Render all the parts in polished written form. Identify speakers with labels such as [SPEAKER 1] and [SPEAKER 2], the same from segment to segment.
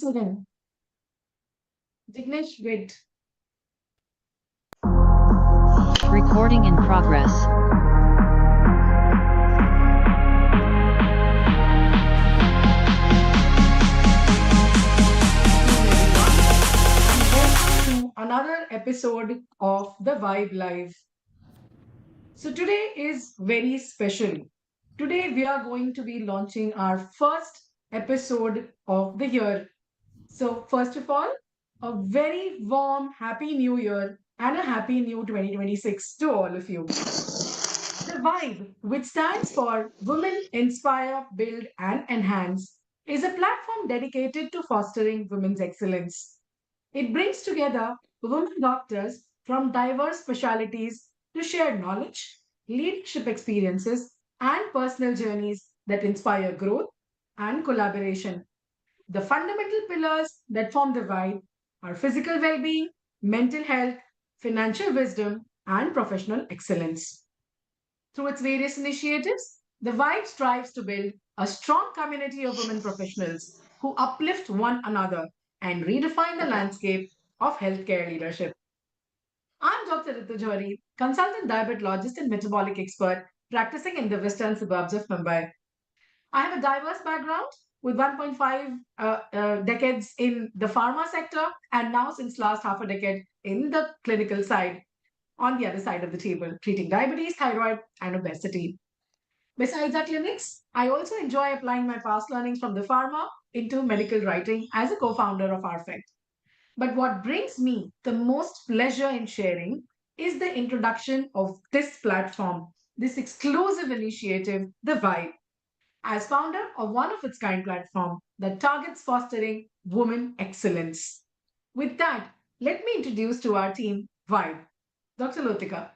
[SPEAKER 1] Again. Dignesh, wait.
[SPEAKER 2] Recording in progress.
[SPEAKER 1] Another episode of the Vibe Live. So today is very special. Today we are going to be launching our first episode of the year. So first of all, a very warm happy new year and a happy new 2026 to all of you. The Vibe, which stands for Women Inspire, Build and Enhance, is a platform dedicated to fostering women's excellence. It brings together women doctors from diverse specialities to share knowledge, leadership experiences, and personal journeys that inspire growth and collaboration. The fundamental pillars that form the vibe are physical well being, mental health, financial wisdom, and professional excellence. Through its various initiatives, the Vibe strives to build a strong community of women professionals who uplift one another and redefine the landscape of healthcare leadership. I'm Dr. Ritu Johri, consultant diabetologist and metabolic expert practicing in the western suburbs of Mumbai. I have a diverse background with 1.5 decades in the pharma sector and now since last half a decade in the clinical side on the other side of the table, treating diabetes, thyroid, and obesity. Besides our clinics, I also enjoy applying my past learnings from the pharma into medical writing as a co founder of RFET. But what brings me the most pleasure in sharing is the introduction of this platform, this exclusive initiative, The Vibe, as founder of one of its kind platform that targets fostering women excellence. With that, let me introduce to our team Vibe. Dr. Lotika.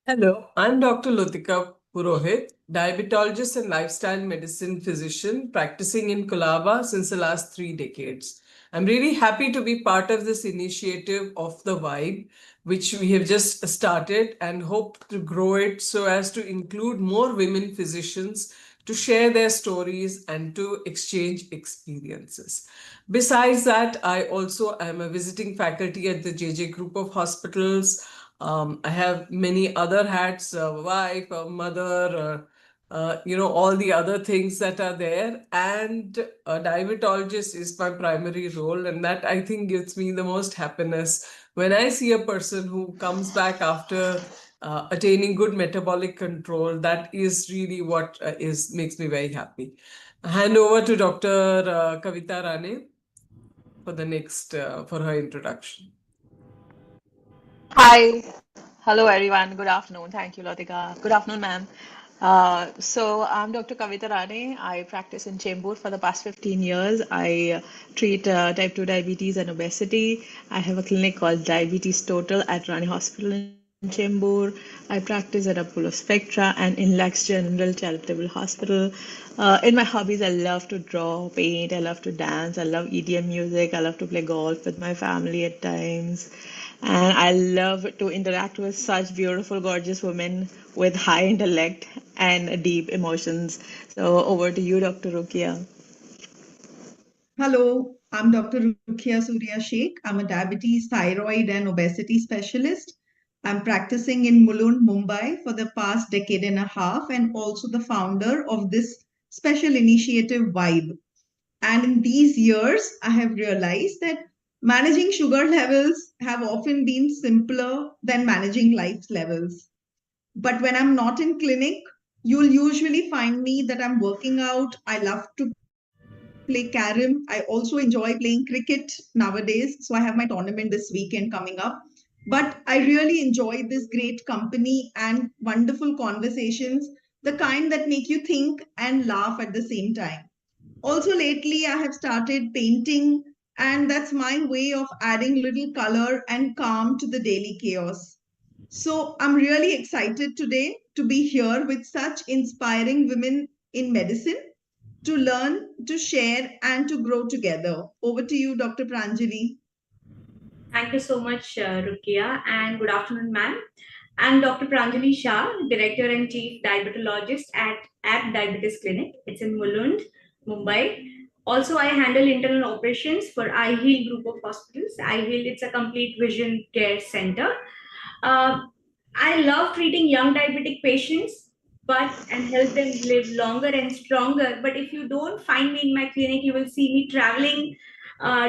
[SPEAKER 3] Hello, I'm Dr. Lutika Purohit, diabetologist and lifestyle medicine physician practicing in Colaba since the last 3 decades. I'm really happy to be part of this initiative of the Vibe, which we have just started and hope to grow it so as to include more women physicians to share their stories and to exchange experiences. Besides that, I also am a visiting faculty at the JJ Group of Hospitals. I have many other hats, wife, mother, all the other things that are there. And a diabetologist is my primary role. And that I think gives me the most happiness when I see a person who comes back after attaining good metabolic control. That is really what is makes me very happy. Hand over to Dr. Kavita Rane for the next for her introduction.
[SPEAKER 4] Hi. Hello, everyone. Good afternoon. Thank you, Latika. Good afternoon, ma'am. So I'm Dr. Kavita Rane. I practice in Chembur for the past 15 years. I treat type 2 diabetes and obesity. I have a clinic called Diabetes Total at Rani Hospital in Chembur. I practice at Apollo Spectra and in Lex General Charitable Hospital. In my hobbies, I love to draw, paint, I love to dance, I love EDM music, I love to play golf with my family at times. And I love to interact with such beautiful, gorgeous women with high intellect and deep emotions. So over to you, Dr. Rukia.
[SPEAKER 5] Hello, I'm Dr. Rukia Surya Sheikh. I'm a diabetes, thyroid, and obesity specialist. I'm practicing in Mulund, Mumbai for the past decade and a half, and also the founder of this special initiative, Vibe. And in these years, I have realized that managing sugar levels have often been simpler than managing life levels. But when I'm not in clinic, you'll usually find me that I'm working out. I love to play carom. I also enjoy playing cricket nowadays. So I have my tournament this weekend coming up. But I really enjoy this great company and wonderful conversations, the kind that make you think and laugh at the same time. Also, lately, I have started painting, and that's my way of adding little color and calm to the daily chaos. So, I'm really excited today to be here with such inspiring women in medicine to learn, to share, and to grow together. Over to you, Dr. Pranjali.
[SPEAKER 6] Thank you so much, Rukia, and good afternoon, ma'am. I'm Dr. Pranjali Shah, Director and Chief Diabetologist at Diabetes Clinic. It's in Mulund, Mumbai. Also, I handle internal operations for iHeal Group of Hospitals. iHeal, it's a complete vision care center. Uh, I love treating young diabetic patients, but and help them live longer and stronger. But if you don't find me in my clinic, you will see me traveling,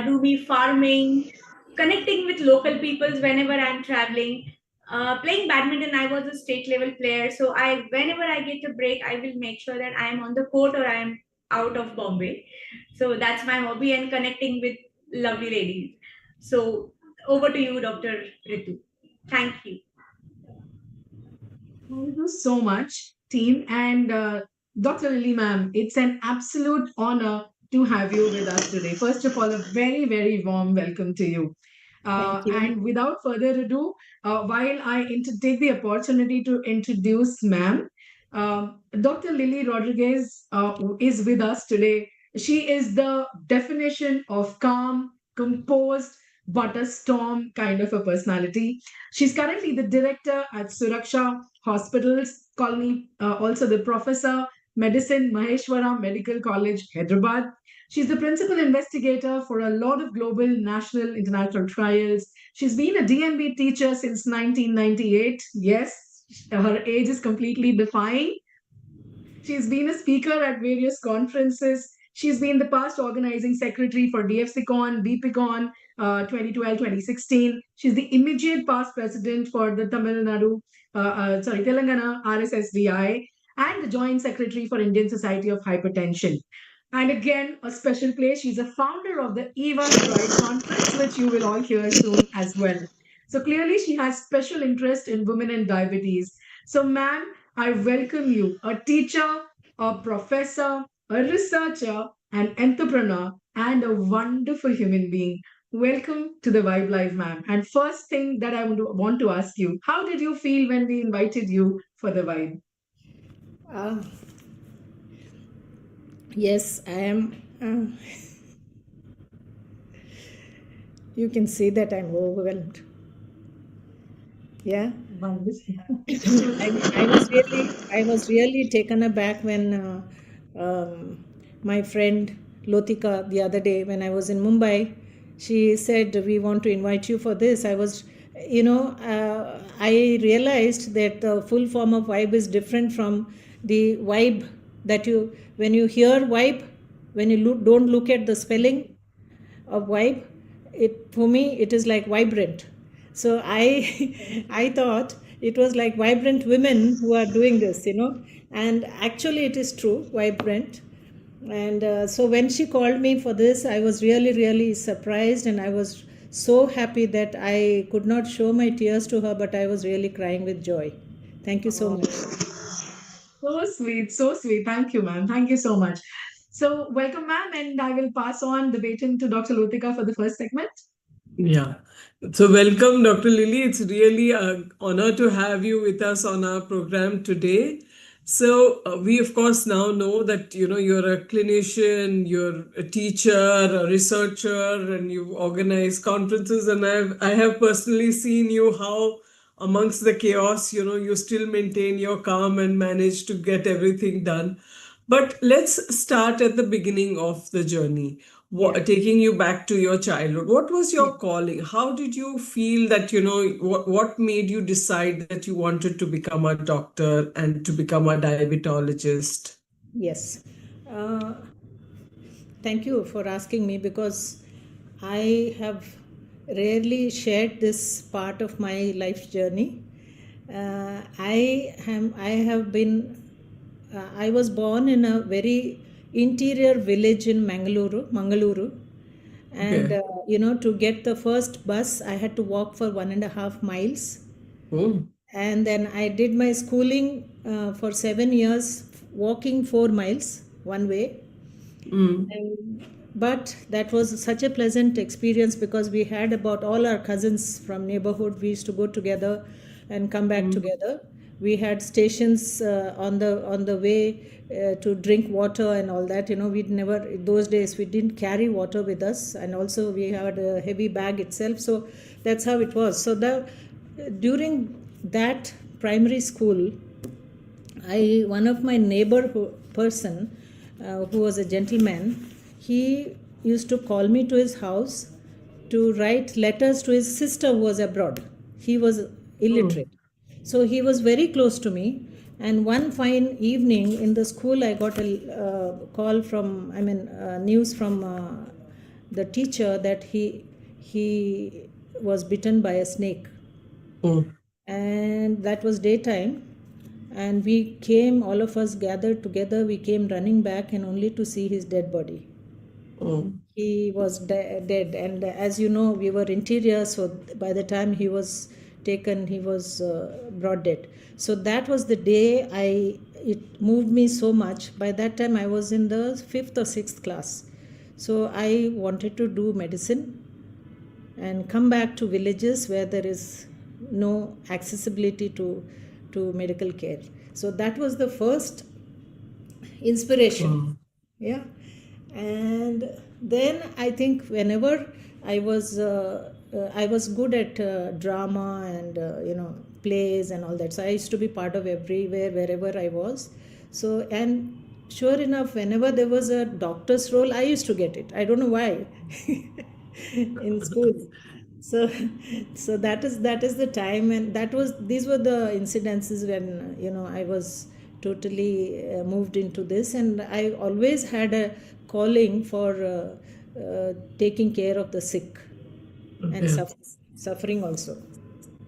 [SPEAKER 6] do me farming, connecting with local peoples whenever I'm traveling. Playing badminton, I was a state level player, so I whenever I get a break, I will make sure that I am on the court or I am out of Bombay. So that's my hobby and connecting with lovely ladies. So over to you, Dr. Ritu. Thank you.
[SPEAKER 1] Thank you so much, team. And Dr. Lily, ma'am, it's an absolute honor to have you with us today. First of all, a very, very warm welcome to you.
[SPEAKER 4] Thank you.
[SPEAKER 1] And without further ado, while I take the opportunity to introduce ma'am, Dr. Lily Rodriguez is with us today. She is the definition of calm, composed, but a storm kind of a personality. She's currently the director at Suraksha Hospitals Colony, also the professor, medicine, Maheshwara Medical College, Hyderabad. She's the principal investigator for a lot of global, national, international trials. She's been a DMB teacher since 1998. Yes, her age is completely defying. She's been a speaker at various conferences. She's been the past organizing secretary for DFCCon, BPCon 2012-2016. She's the immediate past president for the Telangana RSSDI and the joint secretary for Indian Society of Hypertension. And again, a special place. She's a founder of the Eva's Pride Conference, which you will all hear soon as well. So clearly, she has special interest in women and diabetes. So, ma'am, I welcome you, a teacher, a professor, a researcher, an entrepreneur, and a wonderful human being. Welcome to the Vibe Live, ma'am. And first thing that I want to ask you, how did you feel when we invited you for the Vibe?
[SPEAKER 7] Uh, yes, I am. You can see that I'm overwhelmed. Yeah, I was really taken aback when my friend Lotika the other day when I was in Mumbai, she said we want to invite you for this. I realized that the full form of vibe is different from the vibe that you when you hear vibe, when you don't look at the spelling of vibe, it for me it is like vibrant. So I I thought it was like vibrant women who are doing this, and actually it is true, vibrant. And so when she called me for this, I was really, really surprised, and I was so happy that I could not show my tears to her, but I was really crying with joy. Thank you so much.
[SPEAKER 1] So sweet, so sweet. Thank you, ma'am. Thank you so much. So, welcome, ma'am, and I will pass on the baton to Dr. Lotika for the first segment.
[SPEAKER 3] Yeah. So welcome, Dr. Lily. It's really an honor to have you with us on our program today. So we of course now know that you're a clinician, you're a teacher, a researcher, and you organize conferences. And I have personally seen you how amongst the chaos, you still maintain your calm and manage to get everything done. But let's start at the beginning of the journey,
[SPEAKER 7] Yeah.
[SPEAKER 3] taking you back to your childhood. What was your calling? How did you feel that, what made you decide that you wanted to become a doctor and to become a diabetologist?
[SPEAKER 7] Yes. Uh, Thank you for asking me because I have rarely shared this part of my life journey. I was born in a very interior village in Mangaluru, and
[SPEAKER 3] Okay.
[SPEAKER 7] to get the first bus, I had to walk for 1.5 miles,
[SPEAKER 3] Oh.
[SPEAKER 7] and then I did my schooling for 7 years, walking 4 miles one way.
[SPEAKER 3] Mm.
[SPEAKER 7] But that was such a pleasant experience because we had about all our cousins from neighborhood. We used to go together and come back together. We had stations on the way to drink water and all that. We'd never those days we didn't carry water with us, and also we had a heavy bag itself. So that's how it was. So during that primary school, one of my person who was a gentleman, he used to call me to his house to write letters to his sister who was abroad. He was illiterate, so he was very close to me. And one fine evening in the school, I got a call from, news from the teacher that he was bitten by a snake,
[SPEAKER 3] Oh.
[SPEAKER 7] and that was daytime, and we came, all of us gathered together, we came running back, and only to see his dead body.
[SPEAKER 3] Oh.
[SPEAKER 7] He was dead, and as you know, we were interior, so by the time he was taken, he was brought dead. So that was the day it moved me so much. By that time I was in the 5th or 6th class, so I wanted to do medicine and come back to villages where there is no accessibility to medical care. So that was the first inspiration.
[SPEAKER 3] Wow.
[SPEAKER 7] Yeah. And then I think whenever I was good at drama and plays and all that, so I used to be part of everywhere wherever I was. So, and sure enough, whenever there was a doctor's role, I used to get it. I don't know why. In school. So so that is the time, and these were the incidences when I was totally moved into this, and I always had a calling for taking care of the sick and
[SPEAKER 3] Okay.
[SPEAKER 7] suffering also.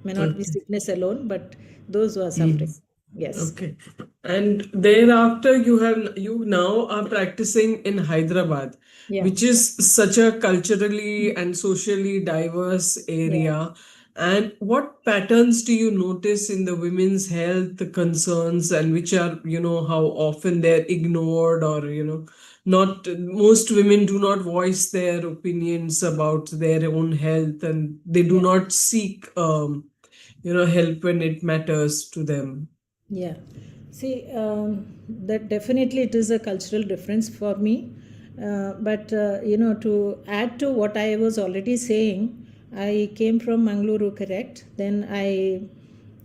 [SPEAKER 7] May not be
[SPEAKER 3] Okay.
[SPEAKER 7] sickness alone, but those who are suffering. Yes.
[SPEAKER 3] Okay. And thereafter, you now are practicing in Hyderabad,
[SPEAKER 7] Yeah,
[SPEAKER 3] which is such a culturally and socially diverse
[SPEAKER 7] yeah.
[SPEAKER 3] area. And what patterns do you notice in the women's health concerns, and which are, how often they're ignored, or, not most women do not voice their opinions about their own health, and they do
[SPEAKER 7] Yeah.
[SPEAKER 3] not seek, help when it matters to them.
[SPEAKER 7] Yeah. See, that definitely it is a cultural difference for me. But to add to what I was already saying, I came from Mangaluru, correct? Then I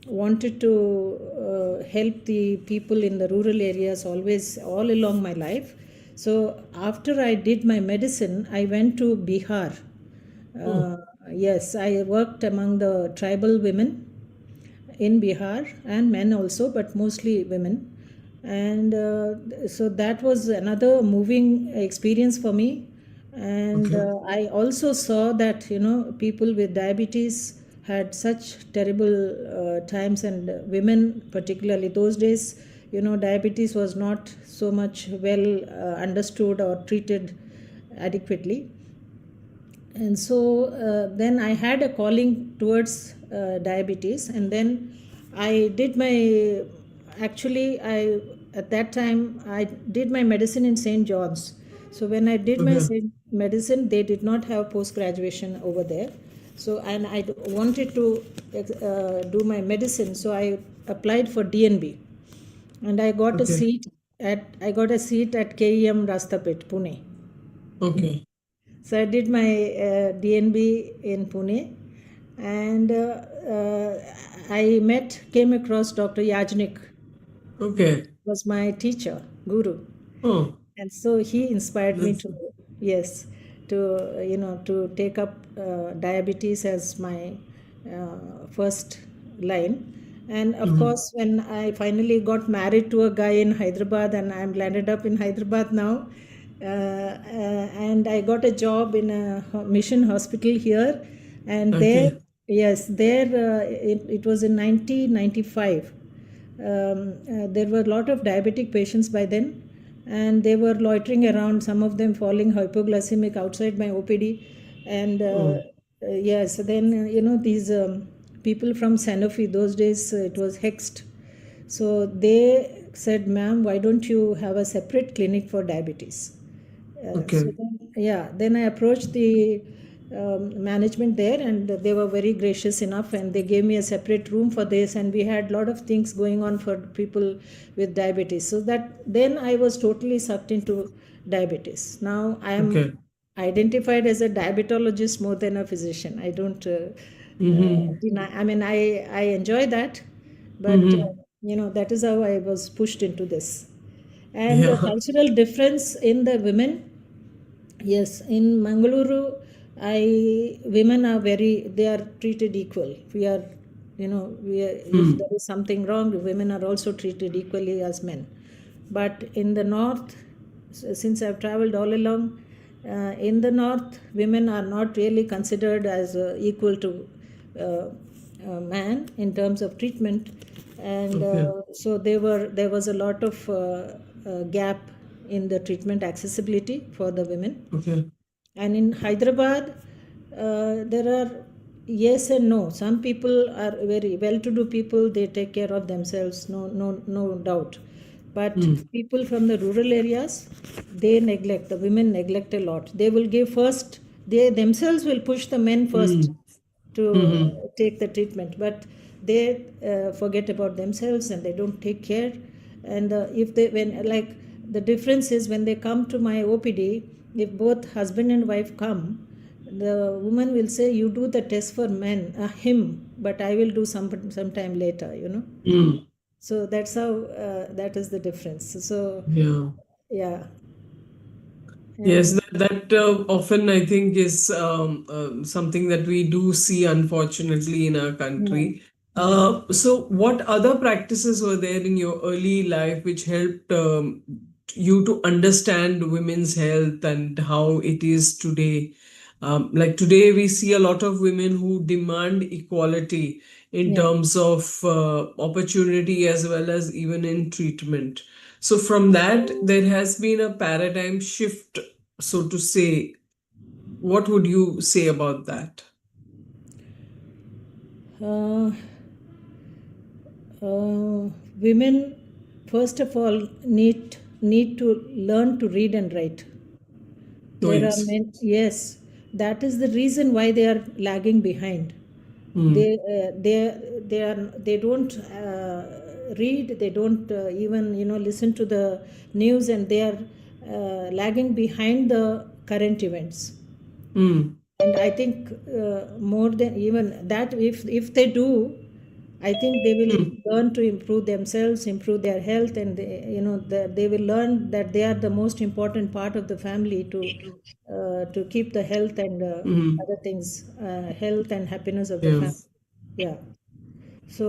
[SPEAKER 7] wanted to help the people in the rural areas always, all along my life. So after I did my medicine, I went to Bihar.
[SPEAKER 3] Oh,
[SPEAKER 7] Yes, I worked among the tribal women in Bihar and men also, but mostly women. And so that was another moving experience for me. And
[SPEAKER 3] okay.
[SPEAKER 7] I also saw that, people with diabetes had such terrible times, and women, particularly those days, diabetes was not so much well understood or treated adequately. And so then I had a calling towards diabetes, and then I did my, actually I, at that time I did my medicine in St. John's. So when I did my
[SPEAKER 3] Okay.
[SPEAKER 7] medicine, they did not have post graduation over there. So, and I wanted to do my medicine, so I applied for DNB, and
[SPEAKER 3] Okay.
[SPEAKER 7] I got a seat at KEM Rastapet, Pune.
[SPEAKER 3] Okay.
[SPEAKER 7] So I did my DNB in Pune, and came across Dr. Yajnik,
[SPEAKER 3] Okay.
[SPEAKER 7] was my teacher, guru,
[SPEAKER 3] Oh,
[SPEAKER 7] and so he inspired me
[SPEAKER 3] that's
[SPEAKER 7] to, yes, to to take up diabetes as my first line. And of
[SPEAKER 3] mhm.
[SPEAKER 7] course, when I finally got married to a guy in Hyderabad, and I'm landed up in Hyderabad now, and I got a job in a mission hospital here, and there,
[SPEAKER 3] Okay.
[SPEAKER 7] yes, there it was in 1995. There were a lot of diabetic patients by then, and they were loitering around, some of them falling hypoglycemic outside my OPD. And
[SPEAKER 3] Oh,
[SPEAKER 7] yes, then these people from Sanofi, those days it was Hext. So they said, ma'am, why don't you have a separate clinic for diabetes? So
[SPEAKER 3] okay.
[SPEAKER 7] then, yeah, then I approached the management there, and they were very gracious enough, and they gave me a separate room for this, and we had a lot of things going on for people with diabetes. So that then I was totally sucked into diabetes. Now I am
[SPEAKER 3] Okay.
[SPEAKER 7] identified as a diabetologist more than a physician. I don't
[SPEAKER 3] Mm-hmm.
[SPEAKER 7] deny. I mean, I enjoy that, but
[SPEAKER 3] Mm-hmm.
[SPEAKER 7] that is how I was pushed into this. And the
[SPEAKER 3] Yeah.
[SPEAKER 7] cultural difference in the women, yes, in Mangaluru, women are they are treated equal. If
[SPEAKER 3] Mm.
[SPEAKER 7] there is something wrong, women are also treated equally as men. But in the north, since I've traveled all along, in the north, women are not really considered as equal to uh, man in terms of treatment. And
[SPEAKER 3] Okay.
[SPEAKER 7] so there was a lot of gap in the treatment accessibility for the women.
[SPEAKER 3] Okay.
[SPEAKER 7] And in Hyderabad, there are yes and no. Some people are very well-to-do people; they take care of themselves, no doubt. But
[SPEAKER 3] Mm.
[SPEAKER 7] people from the rural areas, they neglect. The women neglect a lot. They will give first. They themselves will push the men first
[SPEAKER 3] Mm.
[SPEAKER 7] to
[SPEAKER 3] Mm-hmm.
[SPEAKER 7] take the treatment, but they forget about themselves, and they don't take care. And if they when like the difference is, when they come to my OPD, if both husband and wife come, the woman will say, you do the test for him, but I will do sometime later.
[SPEAKER 3] Mm.
[SPEAKER 7] So that's how that is the difference. So
[SPEAKER 3] Yeah.
[SPEAKER 7] yeah.
[SPEAKER 3] Yes,
[SPEAKER 7] And
[SPEAKER 3] that often I think is something that we do see, unfortunately, in our
[SPEAKER 7] mm,
[SPEAKER 3] country.
[SPEAKER 7] mm.
[SPEAKER 3] So, what other practices were there in your early life which helped you to understand women's health and how it is today? Like today, we see a lot of women who demand equality in
[SPEAKER 7] Yeah.
[SPEAKER 3] terms of opportunity as well as even in treatment. So, from that, there has been a paradigm shift, so to say. What would you say about that?
[SPEAKER 7] Uh, Women, first of all, need to learn to read and write.
[SPEAKER 3] Oh,
[SPEAKER 7] There are
[SPEAKER 3] yes.
[SPEAKER 7] many, yes, that is the reason why they are lagging behind.
[SPEAKER 3] Mm.
[SPEAKER 7] They don't read, they don't even listen to the news, and they are lagging behind the current events.
[SPEAKER 3] Mm.
[SPEAKER 7] And I think more than even that, if they do, I think they will
[SPEAKER 3] Mm.
[SPEAKER 7] learn to improve themselves, improve their health, and they will learn that they are the most important part of the family to keep the health and
[SPEAKER 3] Mm.
[SPEAKER 7] other things, health and happiness of the
[SPEAKER 3] Yeah.
[SPEAKER 7] family. Yeah. So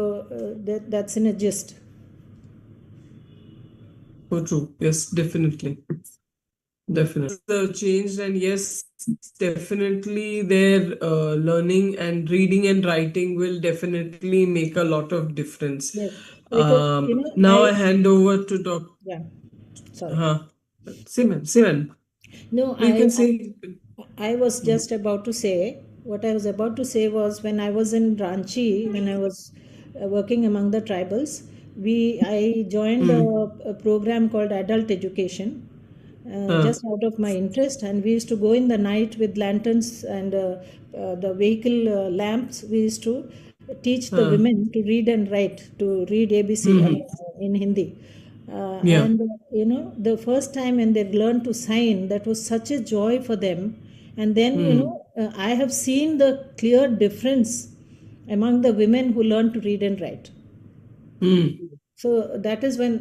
[SPEAKER 7] that's in a gist.
[SPEAKER 3] Oh, true. Yes, definitely. Definitely. The changed, and yes, definitely their learning and reading and writing will definitely make a lot of difference.
[SPEAKER 7] Yes, because
[SPEAKER 3] Now I hand over to Dr.
[SPEAKER 7] yeah, sorry.
[SPEAKER 3] Huh. Siman,
[SPEAKER 7] No,
[SPEAKER 3] you can say.
[SPEAKER 7] I was just about to say, what I was about to say was, when I was in Ranchi, when I was working among the tribals, I joined
[SPEAKER 3] Mm.
[SPEAKER 7] a program called Adult Education,
[SPEAKER 3] Uh,
[SPEAKER 7] just out of my interest, and we used to go in the night with lanterns and the vehicle lamps. We used to teach the
[SPEAKER 3] uh,
[SPEAKER 7] women to read and write, to read ABC, I
[SPEAKER 3] mhm.
[SPEAKER 7] mean, in Hindi.
[SPEAKER 3] Yeah.
[SPEAKER 7] And the first time when they learned to sign, that was such a joy for them. And then
[SPEAKER 3] Mm.
[SPEAKER 7] I have seen the clear difference among the women who learn to read and write.
[SPEAKER 3] Mm.
[SPEAKER 7] So that is when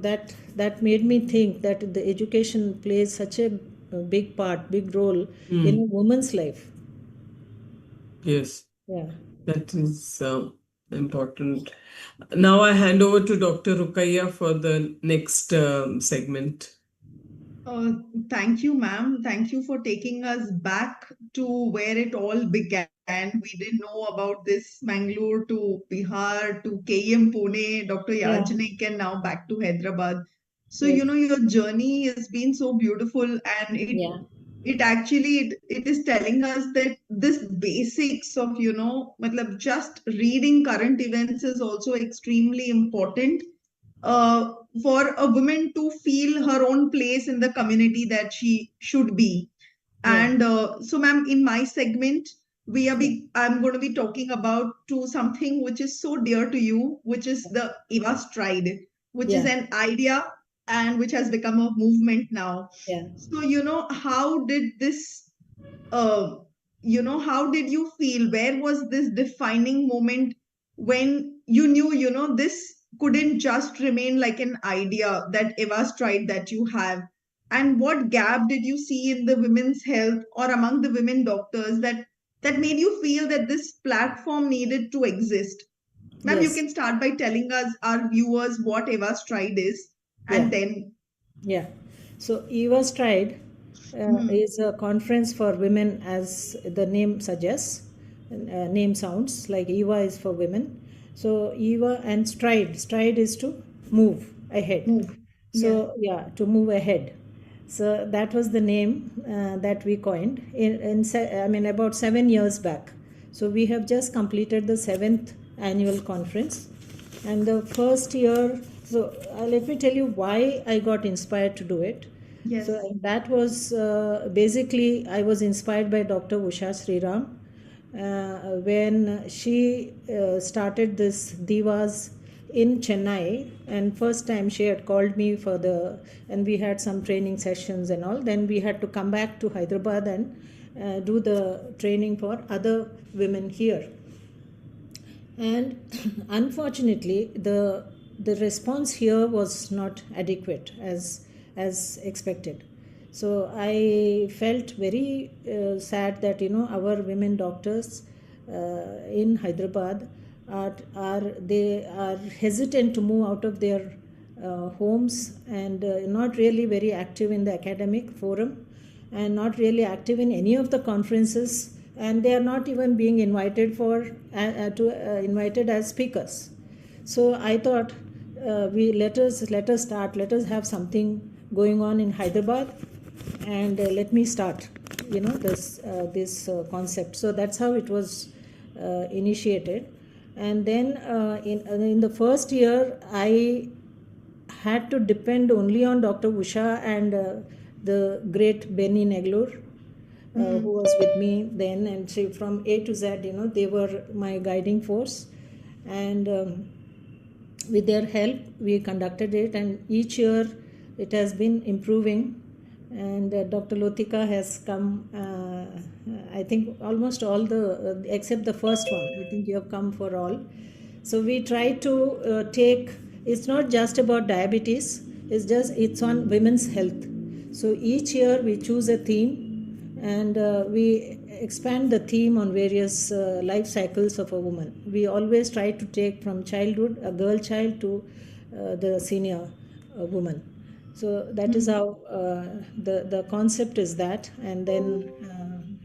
[SPEAKER 7] that made me think that the education plays such a big part, big role in
[SPEAKER 3] Mm.
[SPEAKER 7] a woman's life.
[SPEAKER 3] Yes,
[SPEAKER 7] Yeah.
[SPEAKER 3] that is important. Now I hand over to Dr. Rukaiya for the next segment.
[SPEAKER 5] Uh, Thank you, ma'am. Thank you for taking us back to where it all began. We didn't know about this Mangalore to Bihar to KM Pune, Dr.
[SPEAKER 7] Yeah.
[SPEAKER 5] Yajnik, and now back to Hyderabad. So,
[SPEAKER 7] Yes.
[SPEAKER 5] your journey has been so beautiful, and
[SPEAKER 7] Yeah.
[SPEAKER 5] it is telling us that this basics of, matlab just reading current events is also extremely important uh, for a woman to feel her own place in the community that she should be.
[SPEAKER 7] Yeah.
[SPEAKER 5] And so, ma'am, in my segment,
[SPEAKER 7] Yeah.
[SPEAKER 5] I'm going to be talking about to something which is so dear to you, which is the Eva Stride, which is
[SPEAKER 7] Yeah.
[SPEAKER 5] an idea and which has become a movement now.
[SPEAKER 7] Yeah.
[SPEAKER 5] So, how did this uh, how did you feel? Where was this defining moment when you knew, this couldn't just remain like an idea, that Eva's tried that you have? And what gap did you see in the women's health or among the women doctors that made you feel that this platform needed to exist? Ma'am, you
[SPEAKER 7] Yes.
[SPEAKER 5] can start by telling us, our viewers, what Eva's Stride is,
[SPEAKER 7] Yeah.
[SPEAKER 5] and then.
[SPEAKER 7] Yeah. So Eva Stride
[SPEAKER 5] Hmm.
[SPEAKER 7] is a conference for women, as the name suggests. Name sounds like Eva is for women. So Eva and Stride is to move ahead.
[SPEAKER 5] Move. Yeah.
[SPEAKER 7] So yeah, to move ahead. So that was the name that we coined I mean, about 7 years back. So we have just completed the seventh annual conference, and the first year. So let me tell you why I got inspired to do it.
[SPEAKER 5] Yes.
[SPEAKER 7] So that was basically, I was inspired by Dr. Usha Sriram when she started this Divas in Chennai, and first time she had called me and we had some training sessions and all. Then we had to come back to Hyderabad and do the training for other women here. And unfortunately, the response here was not adequate as expected. So I felt very sad that our women doctors in Hyderabad they are hesitant to move out of their homes, and not really very active in the academic forum. and not really active in any of the conferences, and they are not even being invited invited as speakers. So I thought, we let us start. Let us have something going on in Hyderabad, and let me start. This concept. So that's how it was initiated, and then in the first year, I had to depend only on Dr. Usha and the great Benny Neglur, who was with me then, and she, from A to Z, they were my guiding force, and with their help, we conducted it, and each year it has been improving. And Dr. Lotika has come, I think almost all except the first one, I think you have come for all. So we try to take, it's not just about diabetes, it's on women's health. So each year we choose a theme, and we expand the theme on various life cycles of a woman. We always try to take from childhood, a girl child, to the senior woman. So that is how the concept is that. And then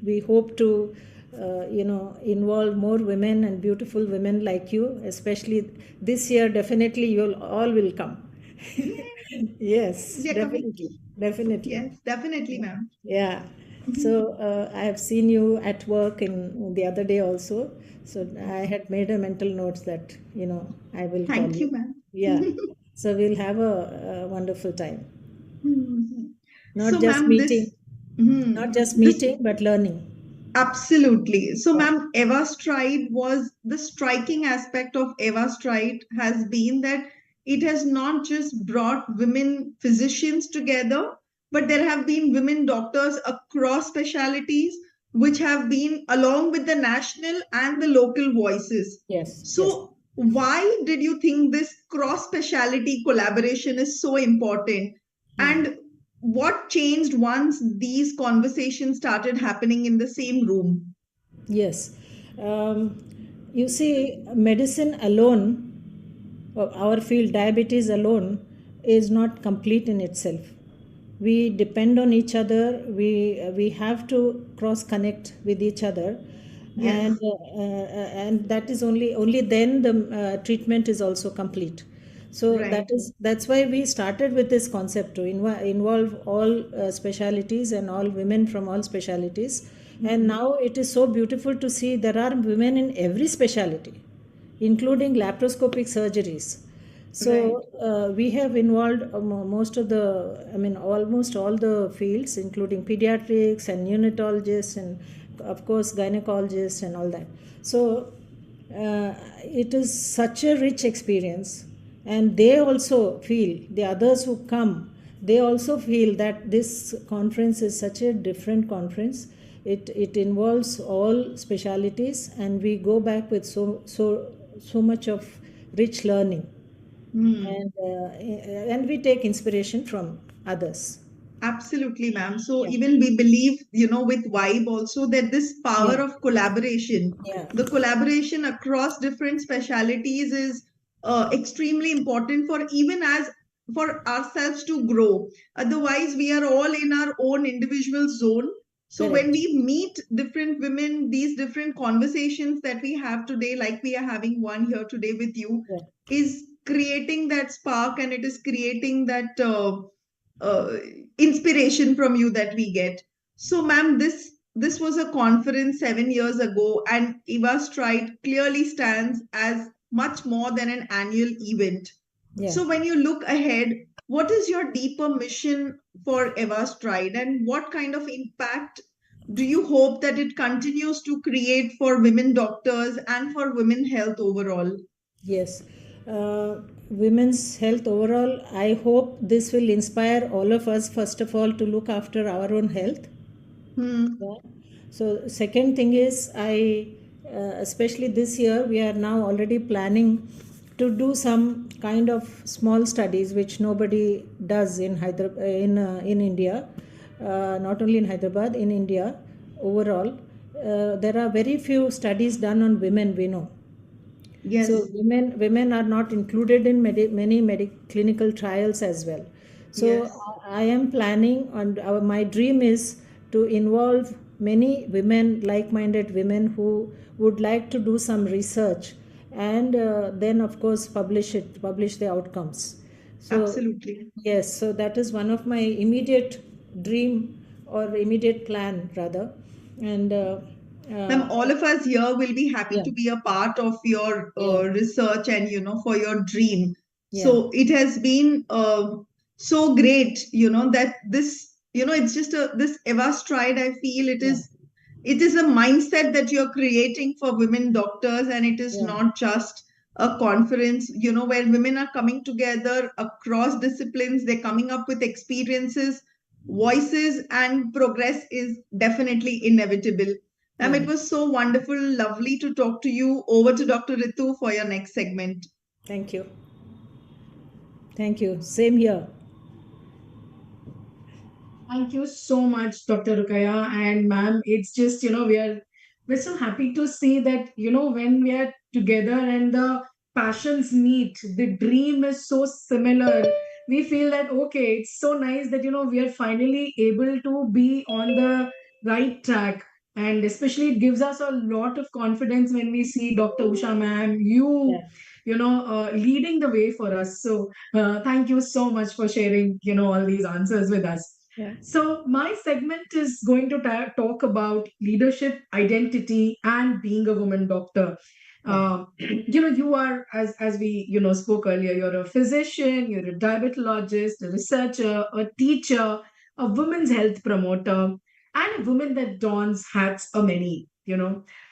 [SPEAKER 7] we hope to involve more women and beautiful women like you, especially this year. Definitely you all will come. Yes,
[SPEAKER 5] Yeah, coming.
[SPEAKER 7] definitely.
[SPEAKER 5] Yes, definitely, ma'am.
[SPEAKER 7] Yeah. So I have seen you at work in the other day also. So I had made a mental note that I will call
[SPEAKER 5] Thank you,
[SPEAKER 7] you.
[SPEAKER 5] ma'am.
[SPEAKER 7] Yeah. So we'll have a wonderful time.
[SPEAKER 5] Mhm.
[SPEAKER 7] Not
[SPEAKER 5] So,
[SPEAKER 7] just
[SPEAKER 5] ma'am,
[SPEAKER 7] meeting,
[SPEAKER 5] this
[SPEAKER 7] but learning.
[SPEAKER 5] absolutely. So,
[SPEAKER 7] Yeah.
[SPEAKER 5] ma'am, Eva Stride was the striking aspect of Eva Stride has been that it has not just brought women physicians together, but there have been women doctors across specialities, which have been along with the national and the local voices.
[SPEAKER 7] Yes. Yes.
[SPEAKER 5] So, why did you think this cross speciality collaboration is so important? And what changed once these conversations started happening in the same room?
[SPEAKER 7] Yes. You see, medicine alone, our field, diabetes alone, is not complete in itself. We depend on each other. We have to cross connect with each other,
[SPEAKER 5] Yes.
[SPEAKER 7] and that is only then the treatment is also complete. So
[SPEAKER 5] Right.
[SPEAKER 7] that's why we started with this concept to involve all specialities and all women from all specialities. And now it is so beautiful to see there are women in every specialty, including laparoscopic surgeries. So we have involved almost all the fields, including pediatrics and neonatologists, and of course gynecologists and all that. So it is such a rich experience, and they also feel, the others who come, they also feel that this conference is such a different conference. It involves all specialities, and we go back with so much of rich learning, and we take inspiration from others.
[SPEAKER 5] Absolutely, ma'am. So
[SPEAKER 7] Yeah.
[SPEAKER 5] even we believe, with Vibe also that this power
[SPEAKER 7] Yeah.
[SPEAKER 5] of collaboration,
[SPEAKER 7] Yeah.
[SPEAKER 5] the collaboration across different specialities is extremely important for even as for ourselves to grow. Otherwise, we are all in our own individual zone. So when
[SPEAKER 7] Correct.
[SPEAKER 5] we meet different women, these different conversations that we have today, like we are having one here today with you,
[SPEAKER 7] Yeah.
[SPEAKER 5] is creating that spark, and it is creating that uh, inspiration from you that we get. So, ma'am, this was a conference 7 years ago, and Eva Stride clearly stands as much more than an annual event.
[SPEAKER 7] Yeah.
[SPEAKER 5] So, when you look ahead, what is your deeper mission for Eva Stride, and what kind of impact do you hope that it continues to create for women doctors and for women health overall?
[SPEAKER 7] Yes. Women's health overall, I hope this will inspire all of us, first of all, to look after our own health.
[SPEAKER 5] Hmm.
[SPEAKER 7] Yeah. So second thing is, especially this year, we are now already planning to do some kind of small studies which nobody does in in India, not only in Hyderabad, in India overall. There are very few studies done on women, we know. So
[SPEAKER 5] Yes.
[SPEAKER 7] women are not included in many clinical trials as well. So
[SPEAKER 5] Yes.
[SPEAKER 7] I am planning, and my dream is to involve many women, like-minded women who would like to do some research and then of course publish the outcomes. So
[SPEAKER 5] Absolutely.
[SPEAKER 7] yes, so that is one of my immediate dream or immediate plan rather. And
[SPEAKER 5] Ma'am, all of us here will be happy
[SPEAKER 7] yeah,
[SPEAKER 5] to be a part of your
[SPEAKER 7] yeah,
[SPEAKER 5] research and, for your dream.
[SPEAKER 7] yeah,
[SPEAKER 5] So it has been so great, that this, it's just this Eva Stride, I feel
[SPEAKER 7] yeah,
[SPEAKER 5] it is a mindset that you're creating for women doctors, and it is
[SPEAKER 7] yeah,
[SPEAKER 5] not just a conference, where women are coming together across disciplines, they're coming up with experiences, voices, and progress is definitely inevitable.
[SPEAKER 7] yeah.
[SPEAKER 5] It was so wonderful, lovely to talk to you. Over to Dr. Ritu for your next segment.
[SPEAKER 7] Thank you. Thank you. Same here.
[SPEAKER 1] Thank you so much, Dr. Rukaya and ma'am. It's just, we're so happy to see that, when we are together and the passions meet, the dream is so similar. We feel that, okay, it's so nice that, we are finally able to be on the right track. And especially it gives us a lot of confidence when we see Dr. Usha ma'am,
[SPEAKER 7] Yeah,
[SPEAKER 1] leading the way for us. So thank you so much for sharing, all these answers with us.
[SPEAKER 7] yeah,
[SPEAKER 1] So, my segment is going to talk about leadership, identity, and being a woman doctor.
[SPEAKER 7] yeah.
[SPEAKER 1] You are, as we spoke earlier, you're a physician, you're a diabetologist, a researcher, a teacher, a women's health promoter, and a woman that dons hats a many.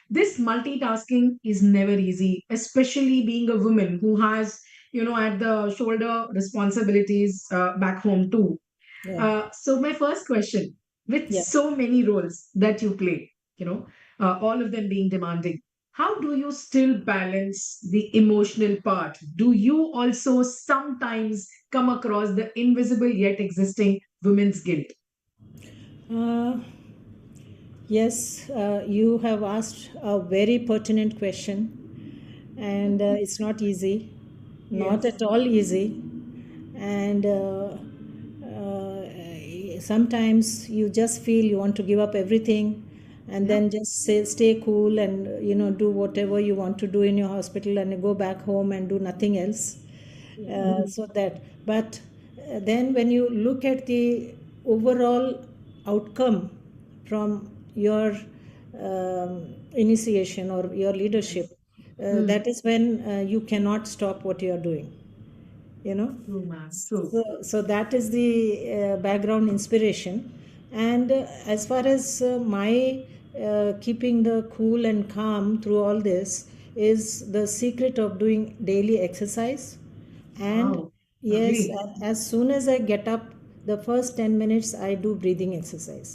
[SPEAKER 1] This multitasking is never easy, especially being a woman who has at the shoulder responsibilities back home too.
[SPEAKER 7] Yeah,
[SPEAKER 1] So my first question, with
[SPEAKER 7] yeah.
[SPEAKER 1] so many roles that you play, all of them being demanding, how do you still balance the emotional part? Do you also sometimes come across the invisible yet existing women's guilt?
[SPEAKER 7] Uh, yes, you have asked a very pertinent question, and it's not easy, not
[SPEAKER 1] Yes.
[SPEAKER 7] at all easy. And sometimes you just feel you want to give up everything and
[SPEAKER 1] Yeah.
[SPEAKER 7] then just stay cool and do whatever you want to do in your hospital and you go back home and do nothing else. So that, but then when you look at the overall outcome from your initiation or your leadership,
[SPEAKER 1] Yes. Hmm.
[SPEAKER 7] that is when you cannot stop what you are doing, you know.
[SPEAKER 1] True, ma'am. True.
[SPEAKER 7] So that is the background inspiration. And as far as my keeping the cool and calm through all this is the secret of doing daily exercise. And
[SPEAKER 1] Wow.
[SPEAKER 7] yes,
[SPEAKER 1] Lovely.
[SPEAKER 7] as soon as I get up, the first 10 minutes I do breathing exercise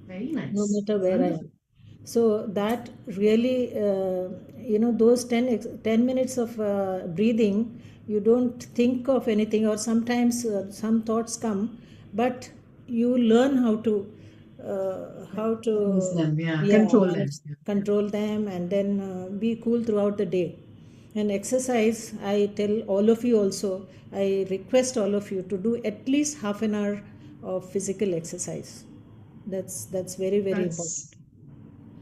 [SPEAKER 1] Very
[SPEAKER 7] no
[SPEAKER 1] nice.
[SPEAKER 7] matter where I am.
[SPEAKER 1] Wonderful.
[SPEAKER 7] So that really, those 10 minutes of breathing, you don't think of anything, or sometimes some thoughts come, but you learn how
[SPEAKER 1] Use
[SPEAKER 7] to,
[SPEAKER 1] them. Yeah.
[SPEAKER 7] yeah,
[SPEAKER 1] Control them.
[SPEAKER 7] manage, control them, and then be cool throughout the day. And exercise, I tell all of you also, I request all of you to do at least half an hour of physical exercise. That's very, very important.
[SPEAKER 1] That's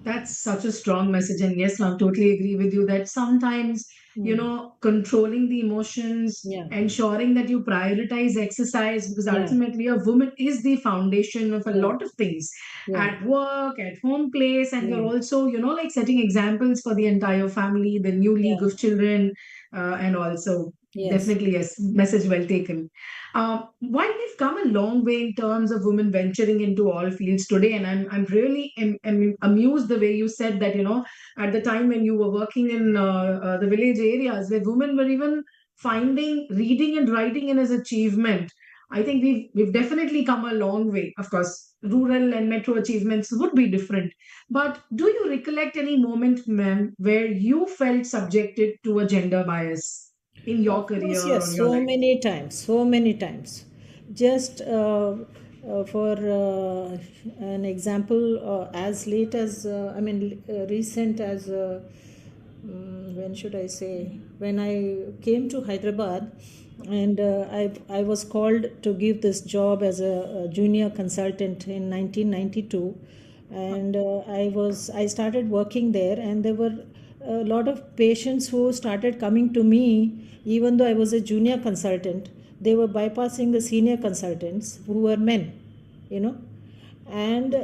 [SPEAKER 1] That's such a strong message. And yes, I totally agree with you that sometimes,
[SPEAKER 7] Hmm.
[SPEAKER 1] controlling the emotions,
[SPEAKER 7] Yeah,
[SPEAKER 1] ensuring that you prioritize exercise, because
[SPEAKER 7] yeah,
[SPEAKER 1] ultimately a woman is the foundation of a
[SPEAKER 7] yeah,
[SPEAKER 1] lot of things
[SPEAKER 7] yeah,
[SPEAKER 1] at work, at home place. And
[SPEAKER 7] yeah,
[SPEAKER 1] you're also, like setting examples for the entire family, the new league
[SPEAKER 7] yeah,
[SPEAKER 1] of children, and also
[SPEAKER 7] yes.
[SPEAKER 1] definitely, yes, message well taken. While we've come a long way in terms of women venturing into all fields today, and I'm really amused the way you said that at the time when you were working in the village areas where women were even finding reading and writing in as achievement. I think we've definitely come a long way. Of course, rural and metro achievements would be different, but do you recollect any moment, ma'am, where you felt subjected to a gender bias in your
[SPEAKER 7] Of
[SPEAKER 1] career
[SPEAKER 7] course,
[SPEAKER 1] or
[SPEAKER 7] yes,
[SPEAKER 1] your
[SPEAKER 7] so
[SPEAKER 1] life?
[SPEAKER 7] many times, so many times. Just for an example, as late as, recent as, when should I say, when I came to Hyderabad, And I was called to give this job as a junior consultant in 1992, and I started working there, and there were a lot of patients who started coming to me, even though I was a junior consultant. They were bypassing the senior consultants who were men, you know. And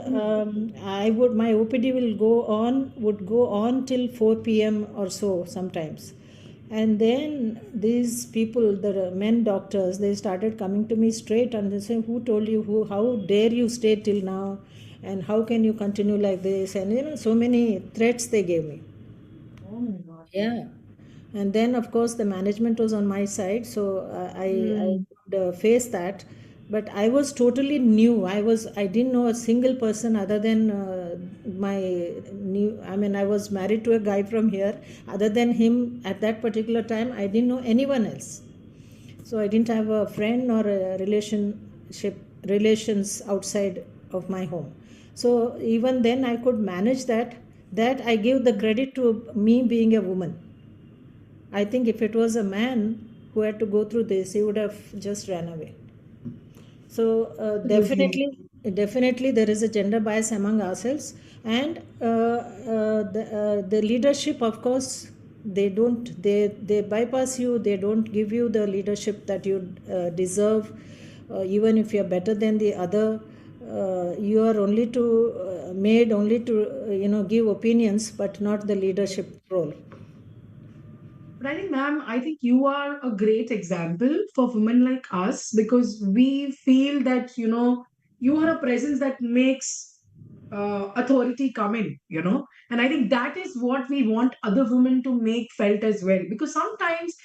[SPEAKER 7] I would my OPD would go on till 4 p.m. or so sometimes. And then these people, the men doctors, they started coming to me straight and they say, "Who told you? How dare you stay till now? And how can you continue like this?" And so many threats they gave me.
[SPEAKER 1] Oh my God.
[SPEAKER 7] Yeah. And then, of course, the management was on my side, so I could face that. But I was totally new. I didn't know a single person other than I was married to a guy from here. Other than him, at that particular time, I didn't know anyone else. So I didn't have a friend or a relations outside of my home. So even then, I could manage that. That I give the credit to me being a woman. I think if it was a man who had to go through this, he would have just ran away. So definitely, there is a gender bias among ourselves, and the leadership, of course, they bypass you. They don't give you the leadership that you deserve, even if you're better than the other. You are only made only to give opinions, but not the leadership role.
[SPEAKER 1] But I think, ma'am, I think you are a great example for women like us because we feel that, you are a presence that makes authority come in. And I think that is what we want other women to make felt as well. Because sometimes,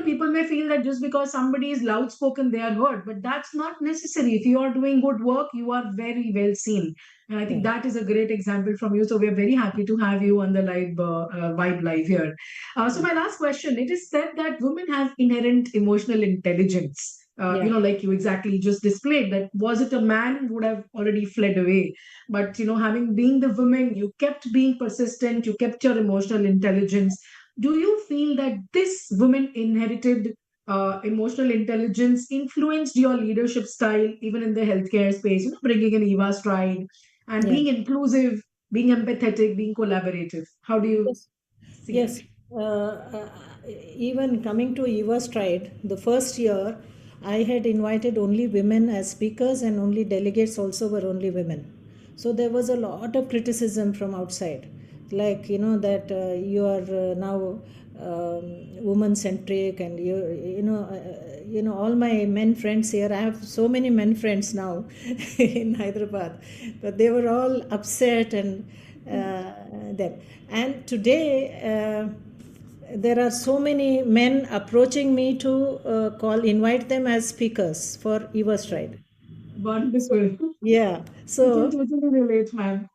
[SPEAKER 1] people may feel that just because somebody is loud spoken, they are heard. But that's not necessary. If you are doing good work, you are very well seen. And I think
[SPEAKER 7] Yeah.
[SPEAKER 1] that is a great example from you. So we are very happy to have you on the Vibe Live here. So my last question, it is said that women have inherent emotional intelligence.
[SPEAKER 7] Yeah.
[SPEAKER 1] Like you exactly just displayed that was it a man would have already fled away. But having being the woman, you kept being persistent, you kept your emotional intelligence. Do you feel that this woman inherited emotional intelligence influenced your leadership style, even in the healthcare space, bringing in Eva Stride and
[SPEAKER 7] Yeah.
[SPEAKER 1] being inclusive, being empathetic, being collaborative? How do you
[SPEAKER 7] Yes.
[SPEAKER 1] see it?
[SPEAKER 7] Yes. Uh, uh, Even coming to Eva Stride, the first year, I had invited only women as speakers, and only delegates also were only women. So there was a lot of criticism from outside, like that you are now woman centric, and all my men friends here. I have so many men friends now in Hyderabad, but they were all upset and then. And today. There are so many men approaching me to invite them as speakers for Eva Stride. So,
[SPEAKER 1] Wonderful.
[SPEAKER 7] yeah.
[SPEAKER 1] I can
[SPEAKER 7] So,
[SPEAKER 1] totally relate, ma'am.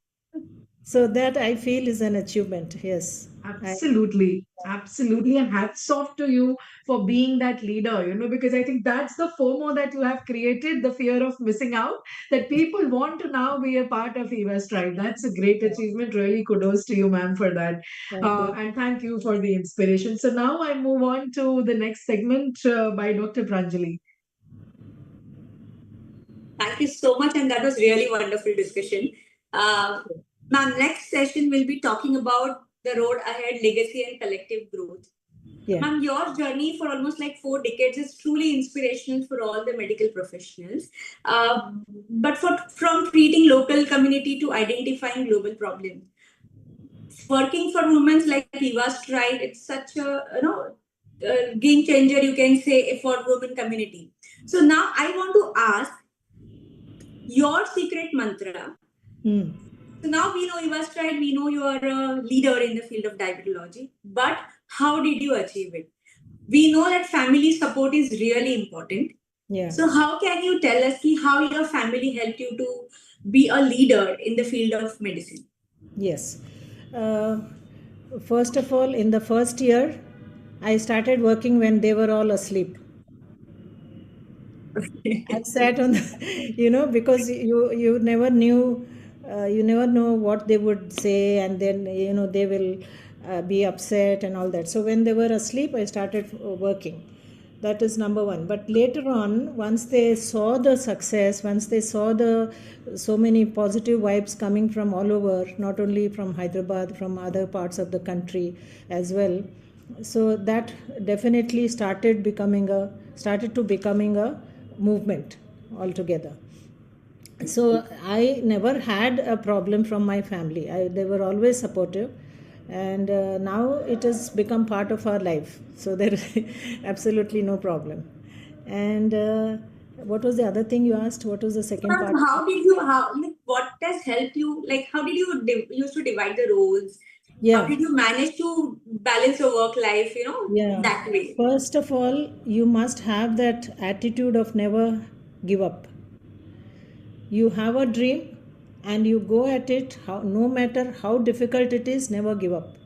[SPEAKER 7] so that I feel is an achievement. Yes. I,
[SPEAKER 1] Absolutely. Absolutely. And hats off to you for being that leader, because I think that's the FOMO that you have created, the fear of missing out, that people want to now be a part of Eva Stride. That's a great achievement. Really kudos to you, ma'am, for that.
[SPEAKER 7] Thank you.
[SPEAKER 1] And thank you for the inspiration. So now I move on to the next segment by Dr. Pranjali.
[SPEAKER 6] Thank you so much, and that was really wonderful discussion. Ma'am, next session we'll be talking about the road ahead, legacy and collective growth.
[SPEAKER 7] Yeah.
[SPEAKER 6] Ma'am, your journey for almost like 4 decades is truly inspirational for all the medical professionals. But from treating local community to identifying global problems, working for women like Eva Stride, it's such a game changer, you can say, for women community. So now I want to ask your secret mantra. So now we know Eva Stride, we know you are a leader in the field of diabetology, but how did you achieve it? We know that family support is really important.
[SPEAKER 7] Yeah.
[SPEAKER 6] So how can you tell us how your family helped you to be a leader in the field of medicine?
[SPEAKER 7] Yes. First of all, in the first year, I started working when they were all asleep. I sat on, because you never knew, you never know what they would say, and then they will be upset and all that. So when they were asleep, I started working, That is number one. But later on, once they saw the success, once they saw the so many positive vibes coming from all over, not only from Hyderabad, from other parts of the country as well, so that definitely started to becoming a movement altogether. So I never had a problem from my family. They were always supportive, and now it has become part of our life. So there is absolutely no problem. And what was the other thing you asked? What was the second part?
[SPEAKER 6] What has helped you? Like, how did you used to divide the roles? How
[SPEAKER 7] Yeah,
[SPEAKER 6] did you manage to balance your work life,
[SPEAKER 7] yeah.
[SPEAKER 6] that way?
[SPEAKER 7] First of all, you must have that attitude of never give up. You have a dream and you go at it, no matter how difficult it is, never give up.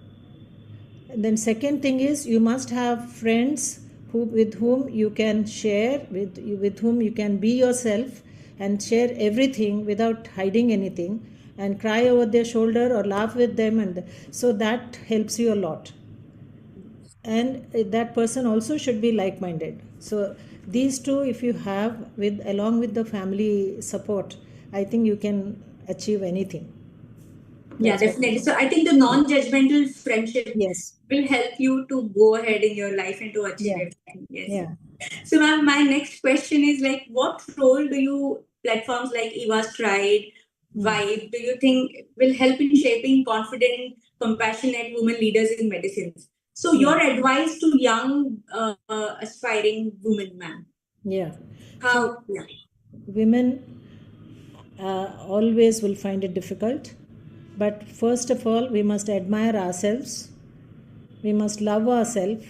[SPEAKER 7] And then second thing is, you must have friends with whom you can share, with whom you can be yourself and share everything without hiding anything, and cry over their shoulder or laugh with them, and so that helps you a lot. And that person also should be like minded. So these two, if you have, with along with the family support, I think you can achieve anything.
[SPEAKER 6] Yeah,
[SPEAKER 7] That's what-
[SPEAKER 6] definitely. So I think the non-judgmental friendship
[SPEAKER 7] Yes.
[SPEAKER 6] will help you to go ahead in your life and to achieve
[SPEAKER 7] Yeah.
[SPEAKER 6] everything. Yes.
[SPEAKER 7] Yeah.
[SPEAKER 6] So ma'am, my next question is like, what role do you platforms like Eva Stride, Vibe, do you think will help in shaping confident, compassionate women leaders in medicines? So your advice to young aspiring women, ma'am.
[SPEAKER 7] Yeah.
[SPEAKER 6] How?
[SPEAKER 7] See, women always will find it difficult. But first of all, we must admire ourselves, we must love ourselves,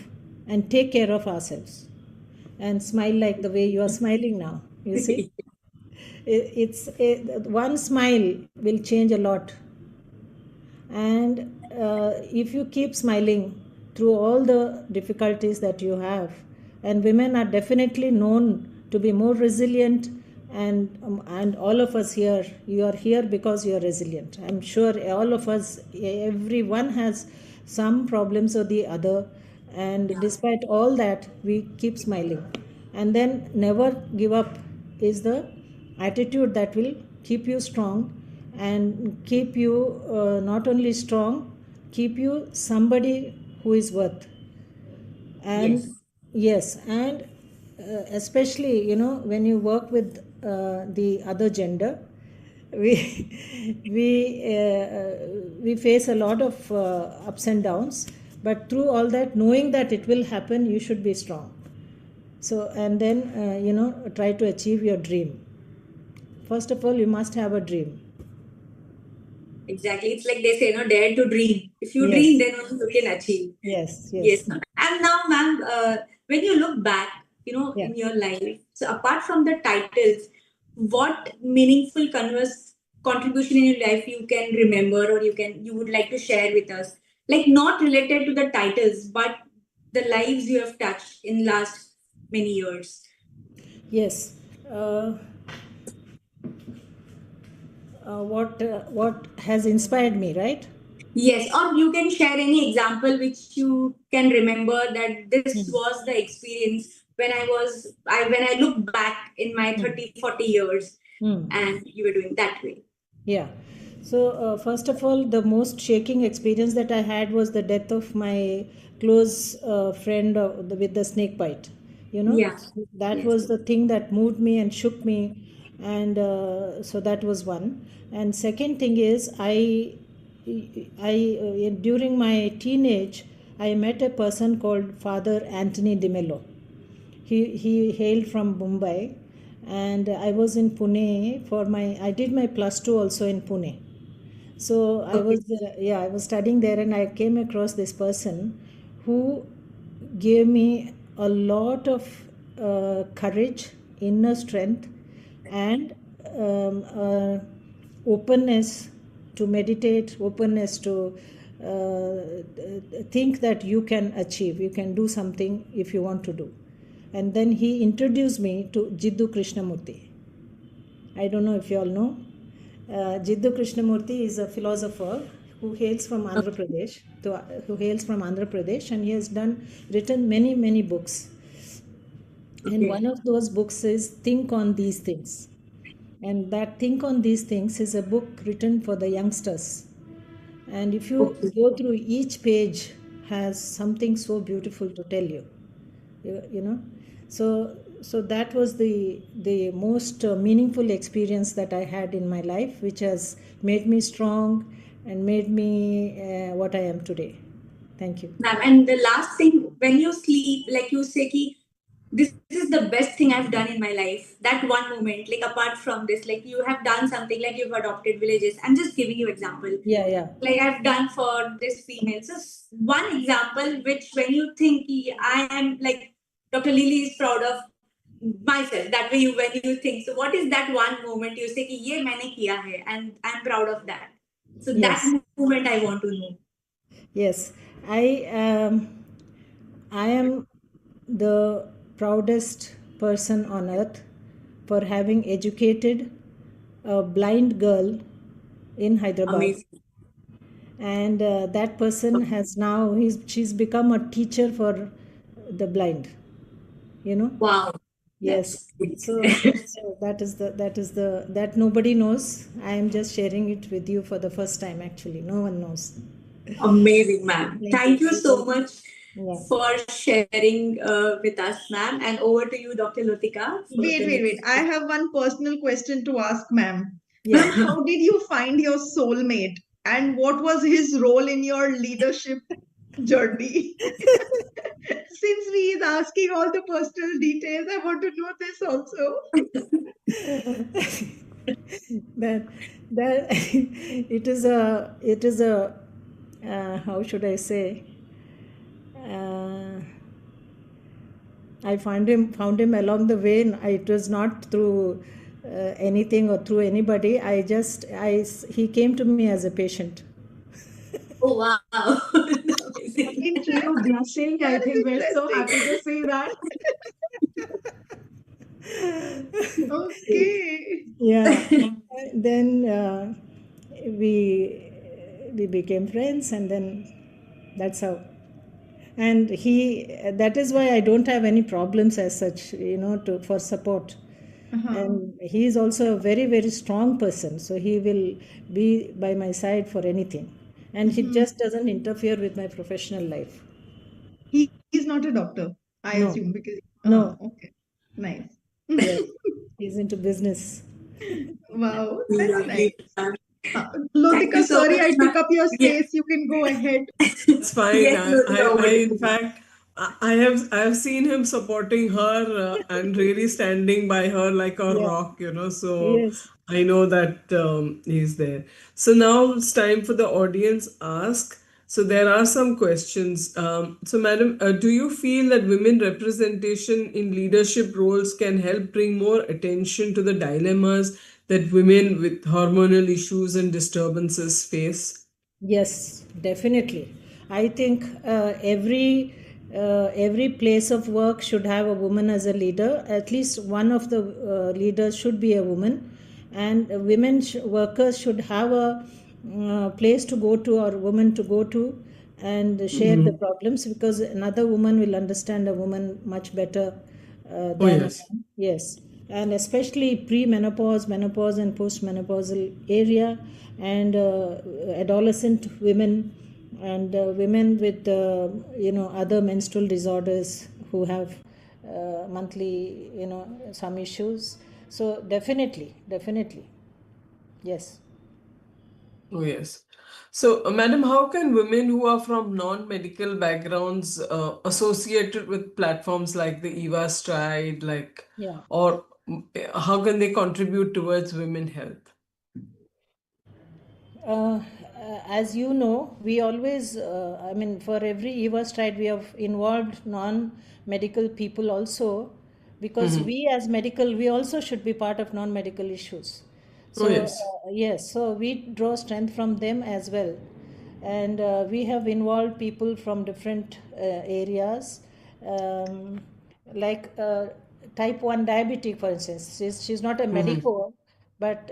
[SPEAKER 7] and take care of ourselves. And smile like the way you are smiling now. You see? One smile will change a lot. And if you keep smiling through all the difficulties that you have, and women are definitely known to be more resilient, and all of us here, you are here because you are resilient. I'm sure all of us, everyone has some problems or the other, and despite all that, we keep smiling. And then never give up is the attitude that will keep you strong, and keep you not only strong, keep you somebody who is worth. And yes, and especially, when you work with the other gender, we we face a lot of ups and downs, but through all that, knowing that it will happen, you should be strong. So, and then try to achieve your dream. First of all, you must have a dream.
[SPEAKER 6] Exactly. It's like they say, dare to dream. If you
[SPEAKER 7] Yes.
[SPEAKER 6] dream, then only you can achieve.
[SPEAKER 7] Yes, yes.
[SPEAKER 6] Yes, ma'am. And now, ma'am, when you look back,
[SPEAKER 7] Yeah.
[SPEAKER 6] in your life, so apart from the titles, what meaningful contribution in your life you can remember, or you would like to share with us? Like, not related to the titles, but the lives you have touched in last many years.
[SPEAKER 7] Yes. What has inspired me, right?
[SPEAKER 6] Yes, or you can share any example which you can remember that this was the experience when I look back in my 30, 40 years, and you were doing that way.
[SPEAKER 7] Yeah. So, first of all, the most shaking experience that I had was the death of my close friend with the snake bite.
[SPEAKER 6] Yeah.
[SPEAKER 7] That
[SPEAKER 6] Yes.
[SPEAKER 7] was the thing that moved me and shook me. And so that was one. And second thing is, during my teenage, I met a person called Father Anthony DeMello. He hailed from Mumbai, and I was in Pune I did my +2 also in Pune. So I was studying there, and I came across this person who gave me a lot of courage, inner strength, and openness to meditate, openness to think that you can achieve, you can do something if you want to do. And then he introduced me to Jiddu Krishnamurti. I don't know if you all know. Jiddu Krishnamurti is a philosopher who hails from Andhra Pradesh, and he has written many books. And
[SPEAKER 6] Okay.
[SPEAKER 7] one of those books is Think on These Things. And that Think on These Things is a book written for the youngsters. And if you
[SPEAKER 6] Okay.
[SPEAKER 7] go through, each page has something so beautiful to tell you. You know, so that was the most meaningful experience that I had in my life, which has made me strong and made me what I am today. Thank you.
[SPEAKER 6] Ma'am, and the last thing, when you sleep, like you say, ki, this is the best thing I've done in my life. That one moment, like apart from this, like you have done something, like you've adopted villages. I'm just giving you example.
[SPEAKER 7] Yeah.
[SPEAKER 6] Like I've done for this female. So one example, which when you think ki, I am like Dr. Lily is proud of myself. That way, you when you think. So what is that one moment you say ki ye maine kiya hai, and I'm proud of that. So that
[SPEAKER 7] Yes.
[SPEAKER 6] moment I want to know.
[SPEAKER 7] Yes. I am the proudest person on earth for having educated a blind girl in Hyderabad.
[SPEAKER 6] Amazing.
[SPEAKER 7] And that person has now she's become a teacher for the blind, you know.
[SPEAKER 6] Wow,
[SPEAKER 7] Yes.
[SPEAKER 6] that's great.
[SPEAKER 7] So that nobody knows. I am just sharing it with you for the first time. Actually, no one knows.
[SPEAKER 6] Amazing, ma'am.
[SPEAKER 5] Thank
[SPEAKER 6] Thank
[SPEAKER 5] you.
[SPEAKER 6] you so much
[SPEAKER 7] Yeah.
[SPEAKER 6] for sharing with us, ma'am. And over to you, Dr. Lotika, for the
[SPEAKER 5] Wait.
[SPEAKER 6] next.
[SPEAKER 5] I have one personal question to ask, ma'am.
[SPEAKER 7] Yeah.
[SPEAKER 5] Ma'am, how did you find your soulmate? And what was his role in your leadership journey? Since he is asking all the personal details, I want to know this also.
[SPEAKER 7] that that it is a how should I say, uh, I found him along the way. It was not through anything or through anybody. He came to me as a patient.
[SPEAKER 6] Oh, wow. Amazing.
[SPEAKER 1] Again, to you, blushing. I
[SPEAKER 5] That is
[SPEAKER 1] think we're so
[SPEAKER 5] interesting.
[SPEAKER 1] happy to see that.
[SPEAKER 5] Okay.
[SPEAKER 7] Yeah. Then we we became friends, and then that's how. And that is why I don't have any problems as such, to for support.
[SPEAKER 5] Uh-huh.
[SPEAKER 7] And he is also a very, very strong person, so he will be by my side for anything. And he
[SPEAKER 5] Mhm.
[SPEAKER 7] just doesn't interfere with my professional life.
[SPEAKER 5] He's not a doctor, I
[SPEAKER 7] No,
[SPEAKER 5] assume, because
[SPEAKER 7] no.
[SPEAKER 5] okay. Nice.
[SPEAKER 7] Yes, he's into business.
[SPEAKER 5] Wow, that's nice.
[SPEAKER 6] Lovely, ma'am. Thank you
[SPEAKER 5] Lotika,
[SPEAKER 6] so
[SPEAKER 5] sorry
[SPEAKER 6] much,
[SPEAKER 5] I
[SPEAKER 6] ma'am.
[SPEAKER 5] took up your
[SPEAKER 6] Yes,
[SPEAKER 5] space. You can go ahead.
[SPEAKER 3] That's fine.
[SPEAKER 6] yes, Lotika,
[SPEAKER 3] I
[SPEAKER 6] over to
[SPEAKER 3] in
[SPEAKER 6] you.
[SPEAKER 3] fact, I have seen him supporting her and really standing by her like a
[SPEAKER 7] Yeah.
[SPEAKER 3] rock, So
[SPEAKER 7] Yes.
[SPEAKER 3] I know that he's there. So now it's time for the audience ask. So there are some questions. So, Madam, do you feel that women representation in leadership roles can help bring more attention to the dilemmas that women with hormonal issues and disturbances face?
[SPEAKER 7] Yes, definitely. I think every place of work should have a woman as a leader. At least one of the leaders should be a woman, and workers should have a place to go to, or woman to go to, and share the problems, because another woman will understand a woman much better
[SPEAKER 3] Oh,
[SPEAKER 7] than a
[SPEAKER 3] yes.
[SPEAKER 7] man. Yes, and especially pre-menopause, menopause, and post-menopausal area, and adolescent women, and women with other menstrual disorders who have monthly some issues. So definitely, yes.
[SPEAKER 3] Oh, yes. So, Madam, how can women who are from non-medical backgrounds associated with platforms like the EVA Stride,
[SPEAKER 7] Yeah.
[SPEAKER 3] or how can they contribute towards women health?
[SPEAKER 7] As you know, we always, for every EVA stride, we have involved non medical people also, because we as medical, we also should be part of non medical issues.
[SPEAKER 3] Oh,
[SPEAKER 7] So,
[SPEAKER 3] yes.
[SPEAKER 7] yes, so we draw strength from them as well. And we have involved people from different areas, um, like type 1 diabetic, for instance. She's not a medico, but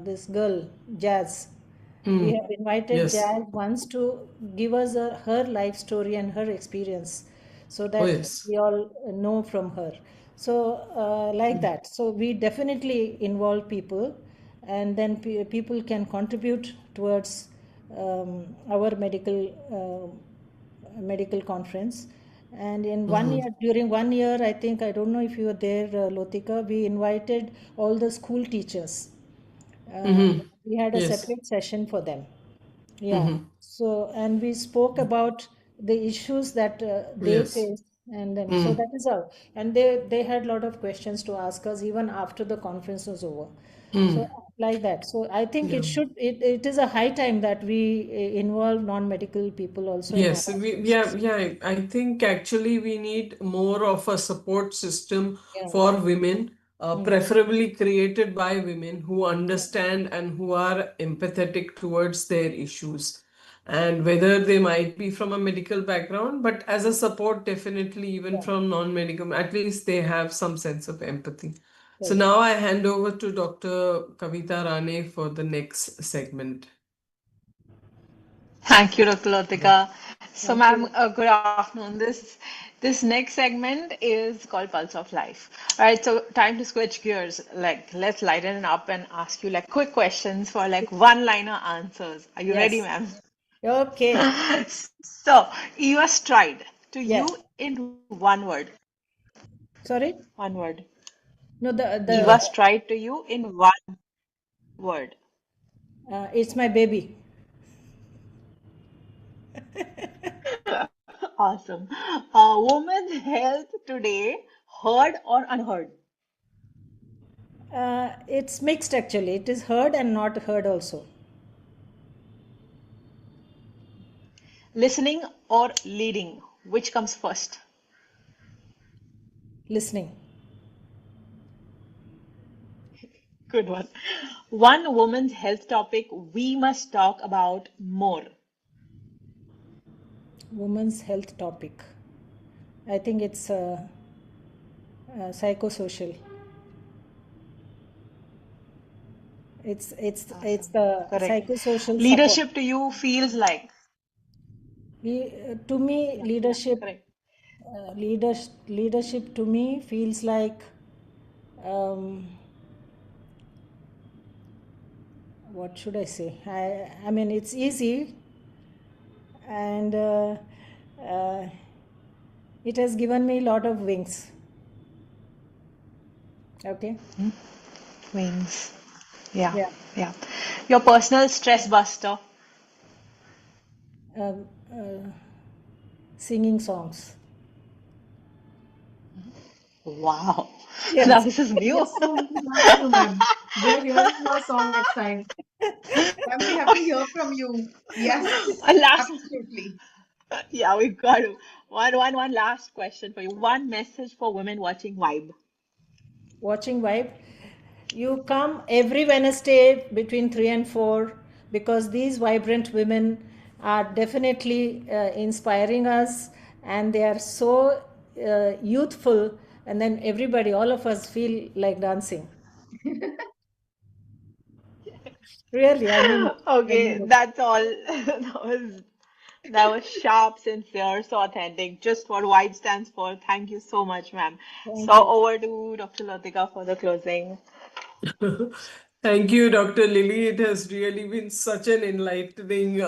[SPEAKER 7] this girl, Jazz. We have invited
[SPEAKER 3] Yes.
[SPEAKER 7] Jazz once to give us her life story and her experience. so
[SPEAKER 3] Oh,
[SPEAKER 7] that
[SPEAKER 3] yes.
[SPEAKER 7] we all know from her. So, like that. So, we definitely involve people, and then people can contribute towards our medical conference. And in one year, during 1 year, I think, I don't know if you were there, Lotika, we invited all the school teachers. Uh,
[SPEAKER 3] Mm-hmm.
[SPEAKER 7] we had a
[SPEAKER 3] Yes.
[SPEAKER 7] separate session for them. Yeah.
[SPEAKER 3] Mm-hmm.
[SPEAKER 7] So, and we spoke about the issues that they
[SPEAKER 3] Yes.
[SPEAKER 7] face, and then so
[SPEAKER 3] Mm.
[SPEAKER 7] that is all. And they had a lot of questions to ask us even after the conference was over. So
[SPEAKER 3] Mm.
[SPEAKER 7] like that. So I think
[SPEAKER 3] Yeah.
[SPEAKER 7] it is a high time that we involve non-medical people also in our
[SPEAKER 3] Yes,
[SPEAKER 7] activities.
[SPEAKER 3] I think actually we need more of a support system
[SPEAKER 7] Yeah.
[SPEAKER 3] for women,
[SPEAKER 7] Mm.
[SPEAKER 3] preferably created by women who
[SPEAKER 7] Yeah.
[SPEAKER 3] understand and who are empathetic towards their issues. And whether they might be from a medical background, but as a support, definitely even
[SPEAKER 7] Yeah.
[SPEAKER 3] from non-medical, at least they have some sense of empathy. So
[SPEAKER 7] Right.
[SPEAKER 3] now I hand over to Dr. Kavita Rane for the next segment.
[SPEAKER 4] Thank you, Dr. Lotika. So,
[SPEAKER 7] Thank
[SPEAKER 4] ma'am,
[SPEAKER 7] you.
[SPEAKER 4] good afternoon. This next segment is called Pulse of Life. All right, so time to switch gears. Like, let's lighten it up and ask you like quick questions for like one-liner answers. Are you ready,
[SPEAKER 7] Yes.
[SPEAKER 4] ma'am?
[SPEAKER 7] Okay.
[SPEAKER 4] So, US tried to
[SPEAKER 7] Yeah.
[SPEAKER 4] you in one word.
[SPEAKER 7] Sorry.
[SPEAKER 4] One word.
[SPEAKER 7] No, the
[SPEAKER 4] US tried to you in one word.
[SPEAKER 7] it's my baby.
[SPEAKER 4] Awesome. Women's health today, heard or unheard?
[SPEAKER 7] It's mixed actually. It is heard and not heard also.
[SPEAKER 4] Listening or leading? Which comes first?
[SPEAKER 7] Listening.
[SPEAKER 4] Good one. One woman's health topic we must talk about more.
[SPEAKER 7] Women's health topic. I think it's psychosocial. It's
[SPEAKER 4] Awesome.
[SPEAKER 7] the
[SPEAKER 4] Correct.
[SPEAKER 7] psychosocial support.
[SPEAKER 4] Leadership to you feels like.
[SPEAKER 7] To me,
[SPEAKER 4] Yeah, yeah, correct.
[SPEAKER 7] leadership to me feels like um, what should I say? I mean it's easy, and uh, it has given me a lot of wings. Okay.
[SPEAKER 4] Wings. Yeah,
[SPEAKER 7] Yeah.
[SPEAKER 4] yeah. Your personal stress buster.
[SPEAKER 7] Um, uh, Singing songs.
[SPEAKER 4] Wow. Now
[SPEAKER 7] Yes.
[SPEAKER 4] this is new.
[SPEAKER 1] Yes, so we would love to, ma'am. We are hearing your song next time.
[SPEAKER 5] And we have to hear from you. Yes,
[SPEAKER 4] One last,
[SPEAKER 5] absolutely.
[SPEAKER 4] yeah, we got to. One last question for you. One message for women watching Vibe.
[SPEAKER 7] Watching Vibe. You come every Wednesday between 3 and 4 because these vibrant women are definitely inspiring us, and they are so youthful, and then everybody, all of us feel like dancing. Really, I
[SPEAKER 4] Okay,
[SPEAKER 7] mean it.
[SPEAKER 4] that's all. That was sharp, sincere, so authentic. Just what Vibe stands for. Thank you so much, ma'am. So
[SPEAKER 7] Thank you.
[SPEAKER 4] over to Dr. Latika for the closing.
[SPEAKER 3] Thank you, Dr. Lily. It has really been such an enlightening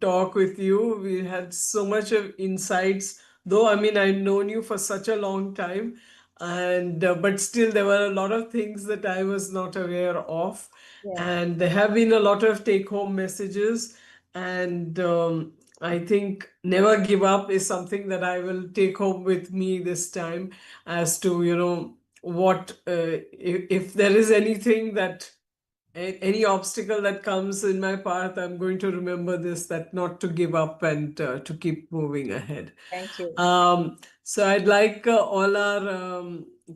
[SPEAKER 3] talk with you. We had so much of insights, though I mean I've known you for such a long time, and but still there were a lot of things that I was not aware of,
[SPEAKER 7] Yeah.
[SPEAKER 3] and there have been a lot of take-home messages, and I think never give up is something that I will take home with me this time as to, what if there is anything that any obstacle that comes in my path, I'm going to remember this, that not to give up and to keep moving ahead.
[SPEAKER 7] Thank you.
[SPEAKER 3] So I'd like all our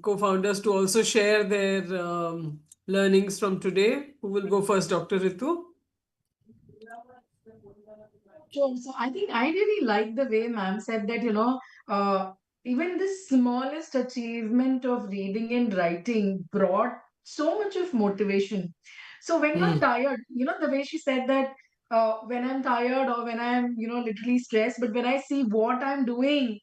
[SPEAKER 3] co-founders to also share their learnings from today. Who will go first? Dr. Ritu?
[SPEAKER 1] Sure. So I think I really like the way ma'am said that, even the smallest achievement of reading and writing brought so much of motivation. So when you're
[SPEAKER 3] Hmm.
[SPEAKER 1] tired, the way she said that when I'm tired or when I'm, literally stressed, but when I see what I'm doing,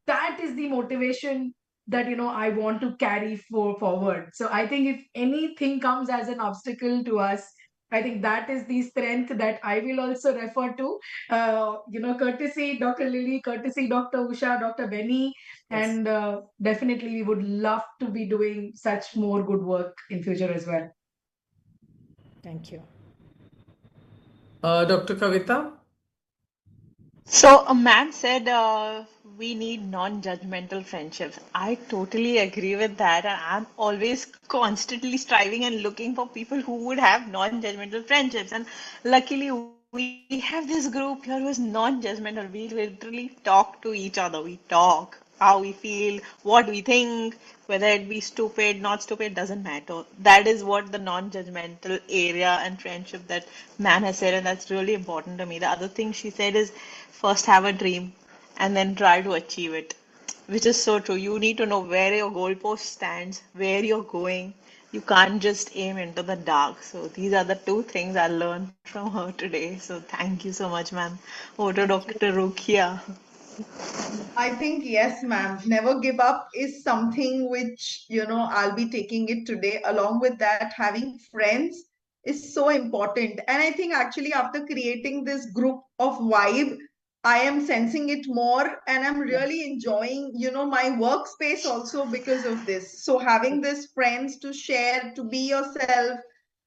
[SPEAKER 1] that is the motivation that I want to carry forward. So I think if anything comes as an obstacle to us, I think that is the strength that I will also refer to. Courtesy Dr. Lily, courtesy Dr. Usha, Dr. Benny,
[SPEAKER 3] Yes.
[SPEAKER 1] and definitely we would love to be doing such more good work in future as well.
[SPEAKER 7] Thank you.
[SPEAKER 3] Dr. Kavita?
[SPEAKER 4] So a man said we need non-judgmental friendships. I totally agree with that, and I'm always constantly striving and looking for people who would have non-judgmental friendships. And luckily, we have this group here who is non-judgmental. We literally talk to each other. We talk how we feel, what we think, whether it be stupid, not stupid, doesn't matter. That is what the non-judgmental area and friendship that man has said, and that's really important to me. The other thing she said is first have a dream and then try to achieve it, which is so true. You need to know where your goalpost stands, where you're going. You can't just aim into the dark. So these are the two things I learned from her today. So thank you so much, ma'am. Over to Dr. Rukia.
[SPEAKER 5] I think yes, ma'am. Never give up is something which, I'll be taking it today. Along with that, having friends is so important. And I think actually after creating this group of vibe, I am sensing it more and I'm really enjoying, my workspace also because of this. So having this friends to share, to be yourself,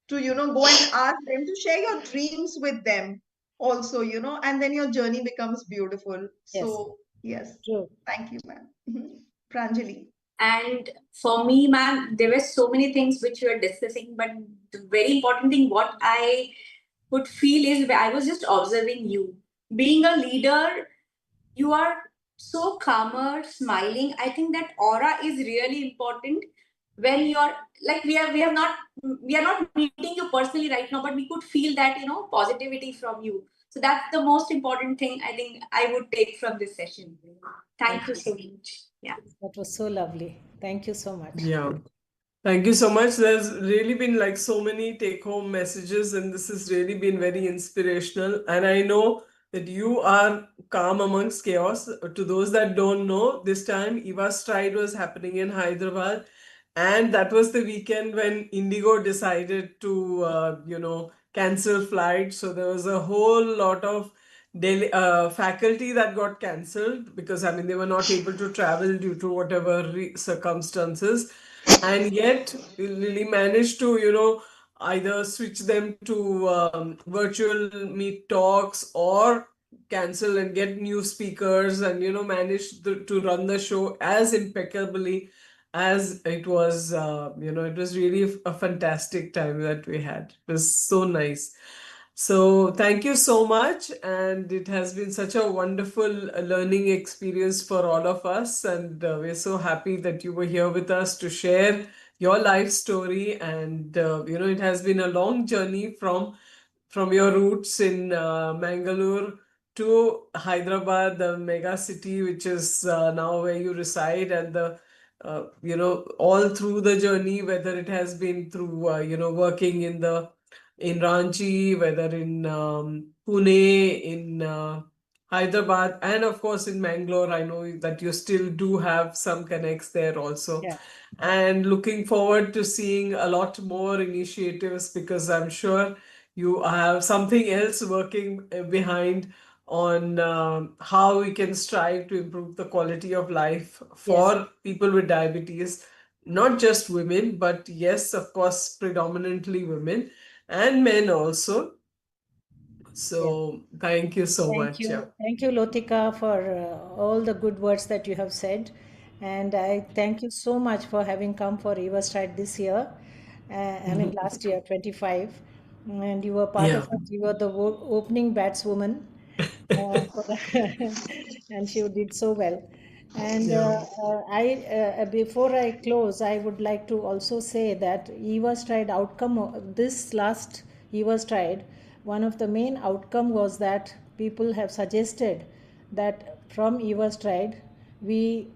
[SPEAKER 5] to, go and ask them to share your dreams with them also, and then your journey becomes beautiful.
[SPEAKER 7] Yes,
[SPEAKER 5] So yes,
[SPEAKER 7] true.
[SPEAKER 5] thank you, ma'am. Pranjali.
[SPEAKER 6] And for me, ma'am, there were so many things which we were discussing, but the very important thing what I would feel is I was just observing you. Being a leader, you are so calmer, smiling. I think that aura is really important when you're like we are not meeting you personally right now, but we could feel that positivity from you. So that's the most important thing I think I would take from this session. Thank you so much. Yeah.
[SPEAKER 7] That was so lovely. Thank you so much.
[SPEAKER 3] Yeah. Thank you so much. There's really been like so many take-home messages, and this has really been very inspirational. And I know that you are calm amongst chaos. To those that don't know, this time Eva Stride was happening in Hyderabad, and that was the weekend when Indigo decided to, cancel flights. So there was a whole lot of faculty that got cancelled because I mean they were not able to travel due to whatever circumstances, and yet Lily managed to either switch them to virtual meet talks or cancel and get new speakers, and manage to run the show as impeccably as it was. It was really a fantastic time that we had. It was so nice. So thank you so much, and it has been such a wonderful learning experience for all of us, and we're so happy that you were here with us to share your life story. And it has been a long journey from your roots in Mangalore to Hyderabad, the mega city, which is now where you reside, and the all through the journey, whether it has been through working in Ranchi, whether in Pune, in Hyderabad, and of course in Mangalore. I know that you still do have some connects there also.
[SPEAKER 7] Yeah.
[SPEAKER 3] And looking forward to seeing a lot more initiatives, because I'm sure you have something else working behind on how we can strive to improve the quality of life for people with diabetes, not just women, but yes, of course, predominantly women and men also. So thank you so
[SPEAKER 7] Thank
[SPEAKER 3] much.
[SPEAKER 7] you.
[SPEAKER 3] Yeah.
[SPEAKER 7] Thank you, Lotika, for all the good words that you have said. And I thank you so much for having come for Eva Stride this year. I mean, last year, 25. And you were part
[SPEAKER 3] Yeah.
[SPEAKER 7] of it. You were the opening batswoman. And she did so well. And
[SPEAKER 3] Yeah.
[SPEAKER 7] before I close, I would like to also say that Eva Stride outcome, this last Eva Stride, one of the main outcome was that people have suggested that from Eva Stride, we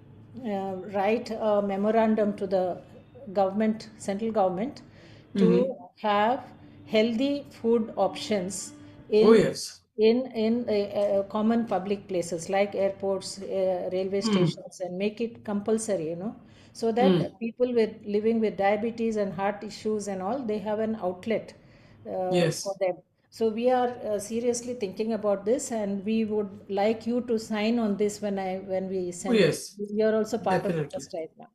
[SPEAKER 7] write a memorandum to the government, central government, to have healthy food options
[SPEAKER 3] Oh,
[SPEAKER 7] in
[SPEAKER 3] yes.
[SPEAKER 7] in common public places like airports, railway stations, and make it compulsory, so that people living with diabetes and heart issues and all, they have an outlet for
[SPEAKER 3] Yes.
[SPEAKER 7] them. So we are seriously thinking about this, and we would like you to sign on this when we
[SPEAKER 3] Oh,
[SPEAKER 7] send it.
[SPEAKER 3] yes,
[SPEAKER 7] You are also part of the
[SPEAKER 3] definitely.
[SPEAKER 7] trust right now.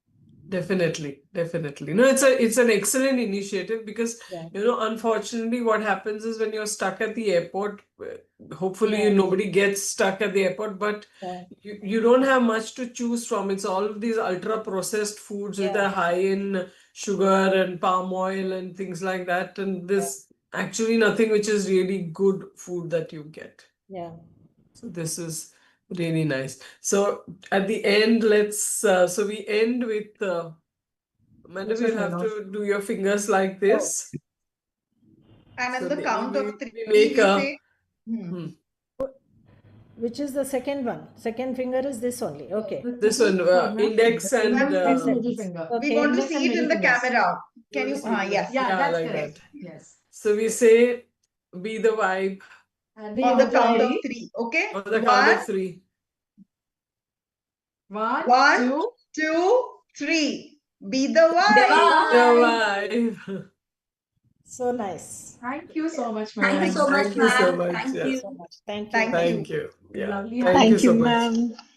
[SPEAKER 3] Definitely, definitely. No, it's an excellent initiative because
[SPEAKER 7] Yeah,
[SPEAKER 3] unfortunately, what happens is when you're stuck at the airport, hopefully
[SPEAKER 7] yeah,
[SPEAKER 3] nobody gets stuck at the airport, but
[SPEAKER 7] yeah,
[SPEAKER 3] you don't have much to choose from. It's all of these ultra processed foods with
[SPEAKER 7] yeah,
[SPEAKER 3] a high in sugar and palm oil and things like that, and
[SPEAKER 7] yeah,
[SPEAKER 3] there's actually nothing which is really good food that you get.
[SPEAKER 7] yeah.
[SPEAKER 3] So this is really nice. So at the end, so we end with Amanda,
[SPEAKER 1] What's your
[SPEAKER 3] we'll have
[SPEAKER 1] sign-off?
[SPEAKER 3] to do your fingers like
[SPEAKER 5] Oh.
[SPEAKER 3] this.
[SPEAKER 5] And
[SPEAKER 3] So
[SPEAKER 5] at the
[SPEAKER 3] we
[SPEAKER 5] count of
[SPEAKER 3] we
[SPEAKER 5] three,
[SPEAKER 3] we make
[SPEAKER 5] we
[SPEAKER 3] a
[SPEAKER 5] say,
[SPEAKER 3] hmm,
[SPEAKER 7] Which is the second one? Second finger is this only. Okay.
[SPEAKER 3] this one, index and
[SPEAKER 1] Index and middle finger.
[SPEAKER 5] we
[SPEAKER 7] Okay.
[SPEAKER 5] want to
[SPEAKER 1] Index and
[SPEAKER 5] see it in
[SPEAKER 1] middle
[SPEAKER 5] the
[SPEAKER 1] fingers.
[SPEAKER 5] camera. Can
[SPEAKER 3] you
[SPEAKER 5] you?
[SPEAKER 3] wanna see
[SPEAKER 5] Yes.
[SPEAKER 1] Yeah,
[SPEAKER 3] yeah,
[SPEAKER 1] that's
[SPEAKER 3] like
[SPEAKER 1] correct.
[SPEAKER 3] that.
[SPEAKER 1] Yes.
[SPEAKER 3] So we say be the vibe
[SPEAKER 1] And
[SPEAKER 7] Be
[SPEAKER 5] On
[SPEAKER 7] the
[SPEAKER 5] the count of
[SPEAKER 7] vibe.
[SPEAKER 5] three. Okay.
[SPEAKER 3] on the count of three.
[SPEAKER 1] One,
[SPEAKER 5] One,
[SPEAKER 1] two,
[SPEAKER 5] 2, 3. Be the
[SPEAKER 3] Be
[SPEAKER 5] vibe.
[SPEAKER 3] the
[SPEAKER 1] bye.
[SPEAKER 3] vibe.
[SPEAKER 7] So nice.
[SPEAKER 1] Thank you so much,
[SPEAKER 6] Thank you
[SPEAKER 1] ma'am.
[SPEAKER 6] so much,
[SPEAKER 3] Thank you so
[SPEAKER 6] ma'am.
[SPEAKER 3] much.
[SPEAKER 6] Thank
[SPEAKER 3] Yeah.
[SPEAKER 6] you.
[SPEAKER 7] So much. Thank you.
[SPEAKER 5] Thank you.
[SPEAKER 3] Thank you. Yeah.
[SPEAKER 1] Lovely
[SPEAKER 3] Thank you
[SPEAKER 4] Thank
[SPEAKER 3] so
[SPEAKER 4] you,
[SPEAKER 3] much.
[SPEAKER 4] ma'am.